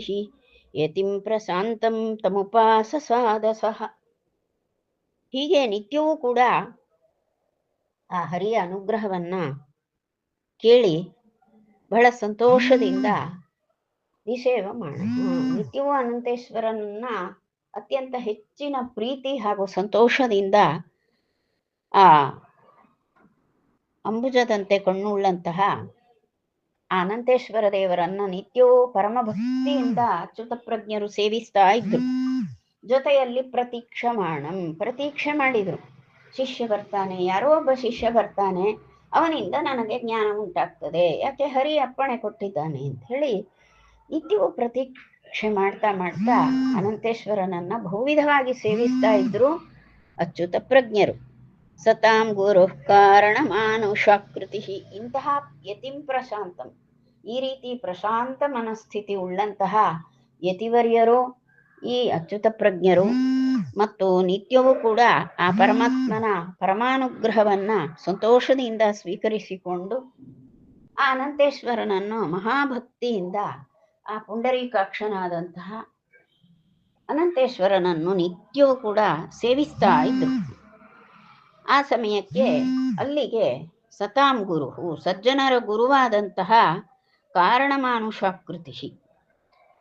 ಯತಿಂ ಪ್ರಶಾಂತಂ ತಮುಪಾಸಸಾದಸಃ. ಹೀಗೆ ನಿತ್ಯವೂ ಕೂಡ ಆ ಹರಿಯ ಅನುಗ್ರಹವನ್ನ ಕೇಳಿ ಬಹಳ ಸಂತೋಷದಿಂದ ನಿಷೇವ ಮಾಡ, ನಿತ್ಯವೂ ಅನಂತೇಶ್ವರನ್ನ ಅತ್ಯಂತ ಹೆಚ್ಚಿನ ಪ್ರೀತಿ ಹಾಗೂ ಸಂತೋಷದಿಂದ ಆ ಅಂಬುಜದಂತೆ ಕಣ್ಣುಳ್ಳಂತಹ ಆ ಅನಂತೇಶ್ವರ ದೇವರನ್ನ ನಿತ್ಯವೂ ಪರಮ ಭಕ್ತಿಯಿಂದ ಅಚ್ಯುತ ಪ್ರಜ್ಞರು ಸೇವಿಸ್ತಾ ಇದ್ರು. ಜೊತೆಯಲ್ಲಿ ಪ್ರತೀಕ್ಷೆ ಮಾಡಿದ್ರು. ಶಿಷ್ಯ ಬರ್ತಾನೆ, ಯಾರೋ ಒಬ್ಬ ಶಿಷ್ಯ ಬರ್ತಾನೆ, ಅವನಿಂದ ನನಗೆ ಜ್ಞಾನ ಉಂಟಾಗ್ತದೆ, ಯಾಕೆ ಹರಿ ಅಪ್ಪಣೆ ಕೊಟ್ಟಿದ್ದಾನೆ ಅಂತ ಹೇಳಿ ನಿತ್ಯವೂ ಪ್ರತೀಕ್ಷೆ ಮಾಡ್ತಾ ಮಾಡ್ತಾ ಅನಂತೇಶ್ವರನನ್ನ ಬಹುವಿಧವಾಗಿ ಸೇವಿಸ್ತಾ ಇದ್ರು ಅಚ್ಯುತ ಪ್ರಜ್ಞರು. ಸತಾಂ ಗುರು ಕಾರಣ ಮಾನುಷಾಕೃತಿ. ಇಂತಹ ಯತಿಂ ಪ್ರಶಾಂತಂ, ಈ ರೀತಿ ಪ್ರಶಾಂತ ಮನಸ್ಥಿತಿ ಉಳ್ಳಂತಹ ಯತಿವರ್ಯರು ಈ ಅಚ್ಯುತ ಪ್ರಜ್ಞರು ಮತ್ತು ನಿತ್ಯವೂ ಕೂಡ ಆ ಪರಮಾತ್ಮನ ಪರಮಾನುಗ್ರಹವನ್ನ ಸಂತೋಷದಿಂದ ಸ್ವೀಕರಿಸಿಕೊಂಡು ಆ ಅನಂತೇಶ್ವರನನ್ನು ಮಹಾಭಕ್ತಿಯಿಂದ ಆ ಪುಂಡರೀಕಾಕ್ಷನಾದಂತಹ ಅನಂತೇಶ್ವರನನ್ನು ನಿತ್ಯವೂ ಕೂಡ ಸೇವಿಸ್ತಾ ಇದ್ರು. ಆ ಸಮಯಕ್ಕೆ ಅಲ್ಲಿಗೆ ಸತಾಂ ಗುರು, ಸಜ್ಜನರ ಗುರುವಾದಂತಹ ಕಾರಣಮಾನುಷಾಕೃತಿ,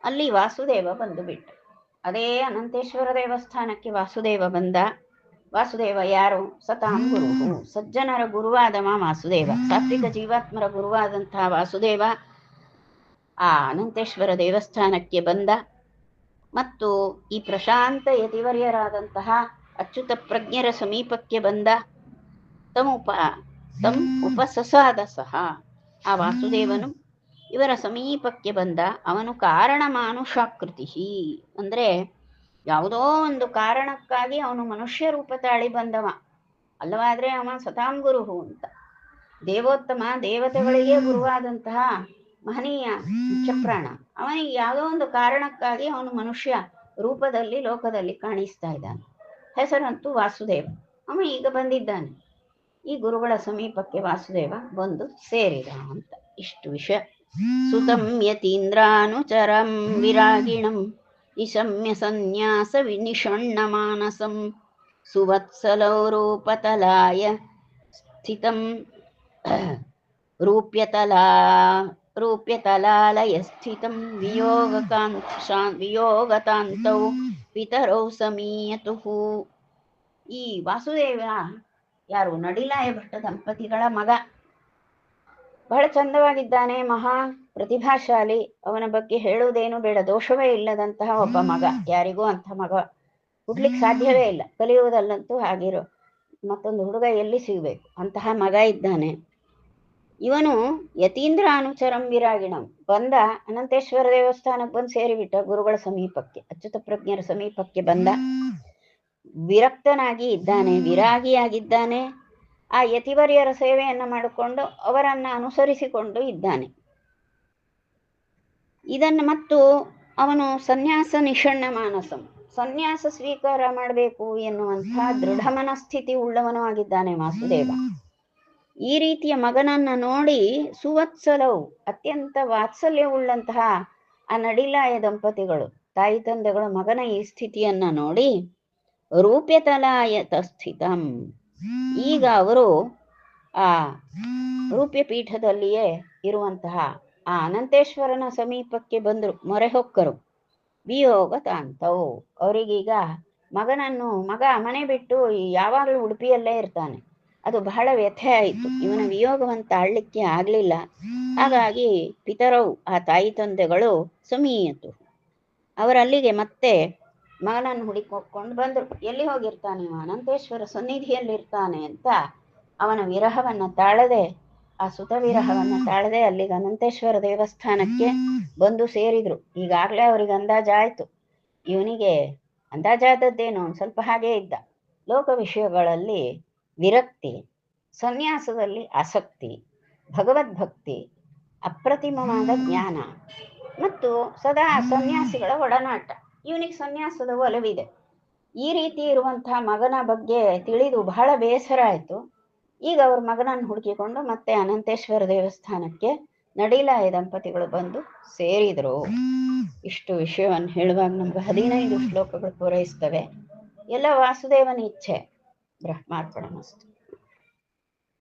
ಅಲ್ಲಿ ವಾಸುದೇವ ಬಂದು ಬಿಟ್ಟ. ಅದೇ ಅನಂತೇಶ್ವರ ದೇವಸ್ಥಾನಕ್ಕೆ ವಾಸುದೇವ ಬಂದ. ವಾಸುದೇವ ಯಾರು? ಸತಾಂ ಗುರು, ಸಜ್ಜನರ ಗುರುವಾದವ ವಾಸುದೇವ, ಸಾತ್ವಿಕ ಜೀವಾತ್ಮರ ಗುರುವಾದಂತಹ ವಾಸುದೇವ ಆ ಅನಂತೇಶ್ವರ ದೇವಸ್ಥಾನಕ್ಕೆ ಬಂದ ಮತ್ತು ಈ ಪ್ರಶಾಂತ ಯತಿವರ್ಯರಾದಂತಹ ಅಚ್ಯುತ ಪ್ರಜ್ಞರ ಸಮೀಪಕ್ಕೆ ಬಂದ. ತಮ್ ಉಪಸಸಾದ ಸಹ, ಆ ವಾಸುದೇವನು ಇವರ ಸಮೀಪಕ್ಕೆ ಬಂದ. ಅವನು ಕಾರಣ ಮಾನುಷಾಕೃತಿ, ಅಂದ್ರೆ ಯಾವುದೋ ಒಂದು ಕಾರಣಕ್ಕಾಗಿ ಅವನು ಮನುಷ್ಯ ರೂಪ ತಾಳಿ ಬಂದವ ಅಲ್ಲವಾದ್ರೆ ಅವ ಸತಾಂ ಗುರು ಅಂತ ದೇವೋತ್ತಮ, ದೇವತೆಗಳಿಗೆ ಗುರುವಾದಂತಹ ಮಹನೀಯ ಮುಖ್ಯಪ್ರಾಣ. ಅವನಿಗೆ ಯಾವುದೋ ಒಂದು ಕಾರಣಕ್ಕಾಗಿ ಅವನು ಮನುಷ್ಯ ರೂಪದಲ್ಲಿ ಲೋಕದಲ್ಲಿ ಕಾಣಿಸ್ತಾ ಇದ್ದಾನೆ. ಹೆಸರಂತೂ ವಾಸುದೇವ. ಅವ ಈಗ ಬಂದಿದ್ದಾನೆ. ಈ ಗುರುಗಳ ಸಮೀಪಕ್ಕೆ ವಾಸುದೇವ ಬಂದು ಸೇರಿದ ಅಂತ ಇಷ್ಟು ವಿಷಯ. ಸುತಂ ಯತೀಂದ್ರಾನುಚರಂ ವಿರಾಗಿಣಂ ನಿಶಮ್ಯ ಸನ್ಯಾಸ ವಿನಿಷಣ್ಣ ಮಾನಸಂ ಸುವತ್ಸಲೌ ರೂಪತಲಾಯ ಸ್ಥಿತಂ ರೂಪ್ಯತಲಾಲಯ ಸ್ಥಿತಂ ವಿಯೋಗತಾಂತೌ ಪಿತರೌ ಸಮೀಯತುಃ. ಈ ವಾಸುದೇವ ಯಾರು? ನಡಿಲಾಯ ಭಟ್ಟ ದಂಪತಿಗಳ ಮಗ. ಬಹಳ ಚಂದವಾಗಿದ್ದಾನೆ, ಮಹಾ ಪ್ರತಿಭಾಶಾಲಿ. ಅವನ ಬಗ್ಗೆ ಹೇಳುವುದೇನು ಬೇಡ, ದೋಷವೇ ಇಲ್ಲದಂತಹ ಒಬ್ಬ ಮಗ. ಯಾರಿಗೂ ಅಂಥ ಮಗ ಹುಡ್ಲಿಕ್ಕೆ ಸಾಧ್ಯವೇ ಇಲ್ಲ. ಕಲಿಯುವುದಲ್ಲಂತೂ ಹಾಗಿರೋ ಮತ್ತೊಂದು ಹುಡುಗ ಎಲ್ಲಿ ಸಿಗಬೇಕು? ಅಂತಹ ಮಗ ಇದ್ದಾನೆ. ಇವನು ಯತೀಂದ್ರ ಅನುಚರಂ ವಿರಾಗಿಣಂ ಬಂದ, ಅನಂತೇಶ್ವರ ದೇವಸ್ಥಾನಕ್ಕೆ ಬಂದು ಸೇರಿಬಿಟ್ಟ ಗುರುಗಳ ಸಮೀಪಕ್ಕೆ, ಅಚ್ಯುತ ಪ್ರಜ್ಞರ ಸಮೀಪಕ್ಕೆ ಬಂದ. ವಿರಕ್ತನಾಗಿ ಇದ್ದಾನೆ, ವಿರಾಗಿಯಾಗಿದ್ದಾನೆ. ಆ ಯತಿವರ್ಯರ ಸೇವೆಯನ್ನ ಮಾಡಿಕೊಂಡು ಅವರನ್ನ ಅನುಸರಿಸಿಕೊಂಡು ಇದ್ದಾನೆ. ಇದನ್ನು ಮತ್ತು ಅವನು ಸನ್ಯಾಸ ನಿಷಣ್ಣ ಮಾನಸಂ, ಸನ್ಯಾಸ ಸ್ವೀಕಾರ ಮಾಡಬೇಕು ಎನ್ನುವಂತಹ ದೃಢ ಮನಸ್ಥಿತಿ ಉಳ್ಳವನು ಆಗಿದ್ದಾನೆ ವಾಸುದೇವ. ಈ ರೀತಿಯ ಮಗನನ್ನ ನೋಡಿ ಸುವತ್ಸಲವು, ಅತ್ಯಂತ ವಾತ್ಸಲ್ಯವುಳ್ಳಂತಹ ಆ ನಡಿಲಾಯ ದಂಪತಿಗಳು, ತಾಯಿ ತಂದೆಗಳು ಮಗನ ಈ ಸ್ಥಿತಿಯನ್ನ ನೋಡಿ ರೂಪ್ಯತಲಾಯತ ಸ್ಥಿತಂ, ಈಗ ಅವರು ಆ ರೂಪ್ಯ ಪೀಠದಲ್ಲಿಯೇ ಇರುವಂತಹ ಆ ಅನಂತೇಶ್ವರನ ಸಮೀಪಕ್ಕೆ ಬಂದರು, ಮೊರೆ ಹೊಕ್ಕರು. ವಿಯೋಗ ತಾಂತವು, ಅವರಿಗೀಗ ಮಗ ಮನೆ ಬಿಟ್ಟು ಯಾವಾಗಲೂ ಉಡುಪಿಯಲ್ಲೇ ಇರ್ತಾನೆ. ಅದು ಬಹಳ ವ್ಯಥೆ ಆಯಿತು. ಇವನ ವಿಯೋಗವನ್ನು ತಾಳ್ಲಿಕ್ಕೆ ಆಗ್ಲಿಲ್ಲ. ಹಾಗಾಗಿ ಪಿತರವು, ಆ ತಾಯಿ ತಂದೆಗಳು ಸಮೀಯತು, ಅವರಲ್ಲಿಗೆ ಮತ್ತೆ ಮಗನನ್ನು ಹುಡುಕೊಂಡು ಬಂದರು. ಎಲ್ಲಿ ಹೋಗಿರ್ತಾನೆ? ಅನಂತೇಶ್ವರ ಸನ್ನಿಧಿಯಲ್ಲಿರ್ತಾನೆ ಅಂತ ಅವನ ವಿರಹವನ್ನ ತಾಳದೆ, ಆ ಸುತ ವಿರಹವನ್ನ ತಾಳದೆ ಅಲ್ಲಿಗೆ ಅನಂತೇಶ್ವರ ದೇವಸ್ಥಾನಕ್ಕೆ ಬಂದು ಸೇರಿದ್ರು. ಈಗಾಗಲೇ ಅವರಿಗೆ ಅಂದಾಜಾಯ್ತು, ಇವನಿಗೆ ಅಂದಾಜಾದದ್ದೇನೋ ಒಂದು ಸ್ವಲ್ಪ ಹಾಗೇ ಇದ್ದ. ಲೋಕ ವಿಷಯಗಳಲ್ಲಿ ವಿರಕ್ತಿ, ಸನ್ಯಾಸದಲ್ಲಿ ಆಸಕ್ತಿ, ಭಗವದ್ಭಕ್ತಿ, ಅಪ್ರತಿಮವಾದ ಜ್ಞಾನ ಮತ್ತು ಸದಾ ಸನ್ಯಾಸಿಗಳ ಒಡನಾಟ. ಇವನಿಗೆ ಸನ್ಯಾಸದ ಒಲವಿದೆ. ಈ ರೀತಿ ಇರುವಂತಹ ಮಗನ ಬಗ್ಗೆ ತಿಳಿದು ಬಹಳ ಬೇಸರ ಆಯಿತು. ಈಗ ಅವ್ರ ಮಗನನ್ನು ಹುಡುಕಿಕೊಂಡು ಮತ್ತೆ ಅನಂತೇಶ್ವರ ದೇವಸ್ಥಾನಕ್ಕೆ ನಡಿಲಾಯ ದಂಪತಿಗಳು ಬಂದು ಸೇರಿದರು. ಇಷ್ಟು ವಿಷಯವನ್ನು ಹೇಳುವಾಗ ನಮ್ಗೆ 15 ಶ್ಲೋಕಗಳು ಪೂರೈಸ್ತವೆ. ಎಲ್ಲ ವಾಸುದೇವನ ಇಚ್ಛೆ. ಬ್ರಹ್ಮಾರ್ಪಣಮಸ್ತು.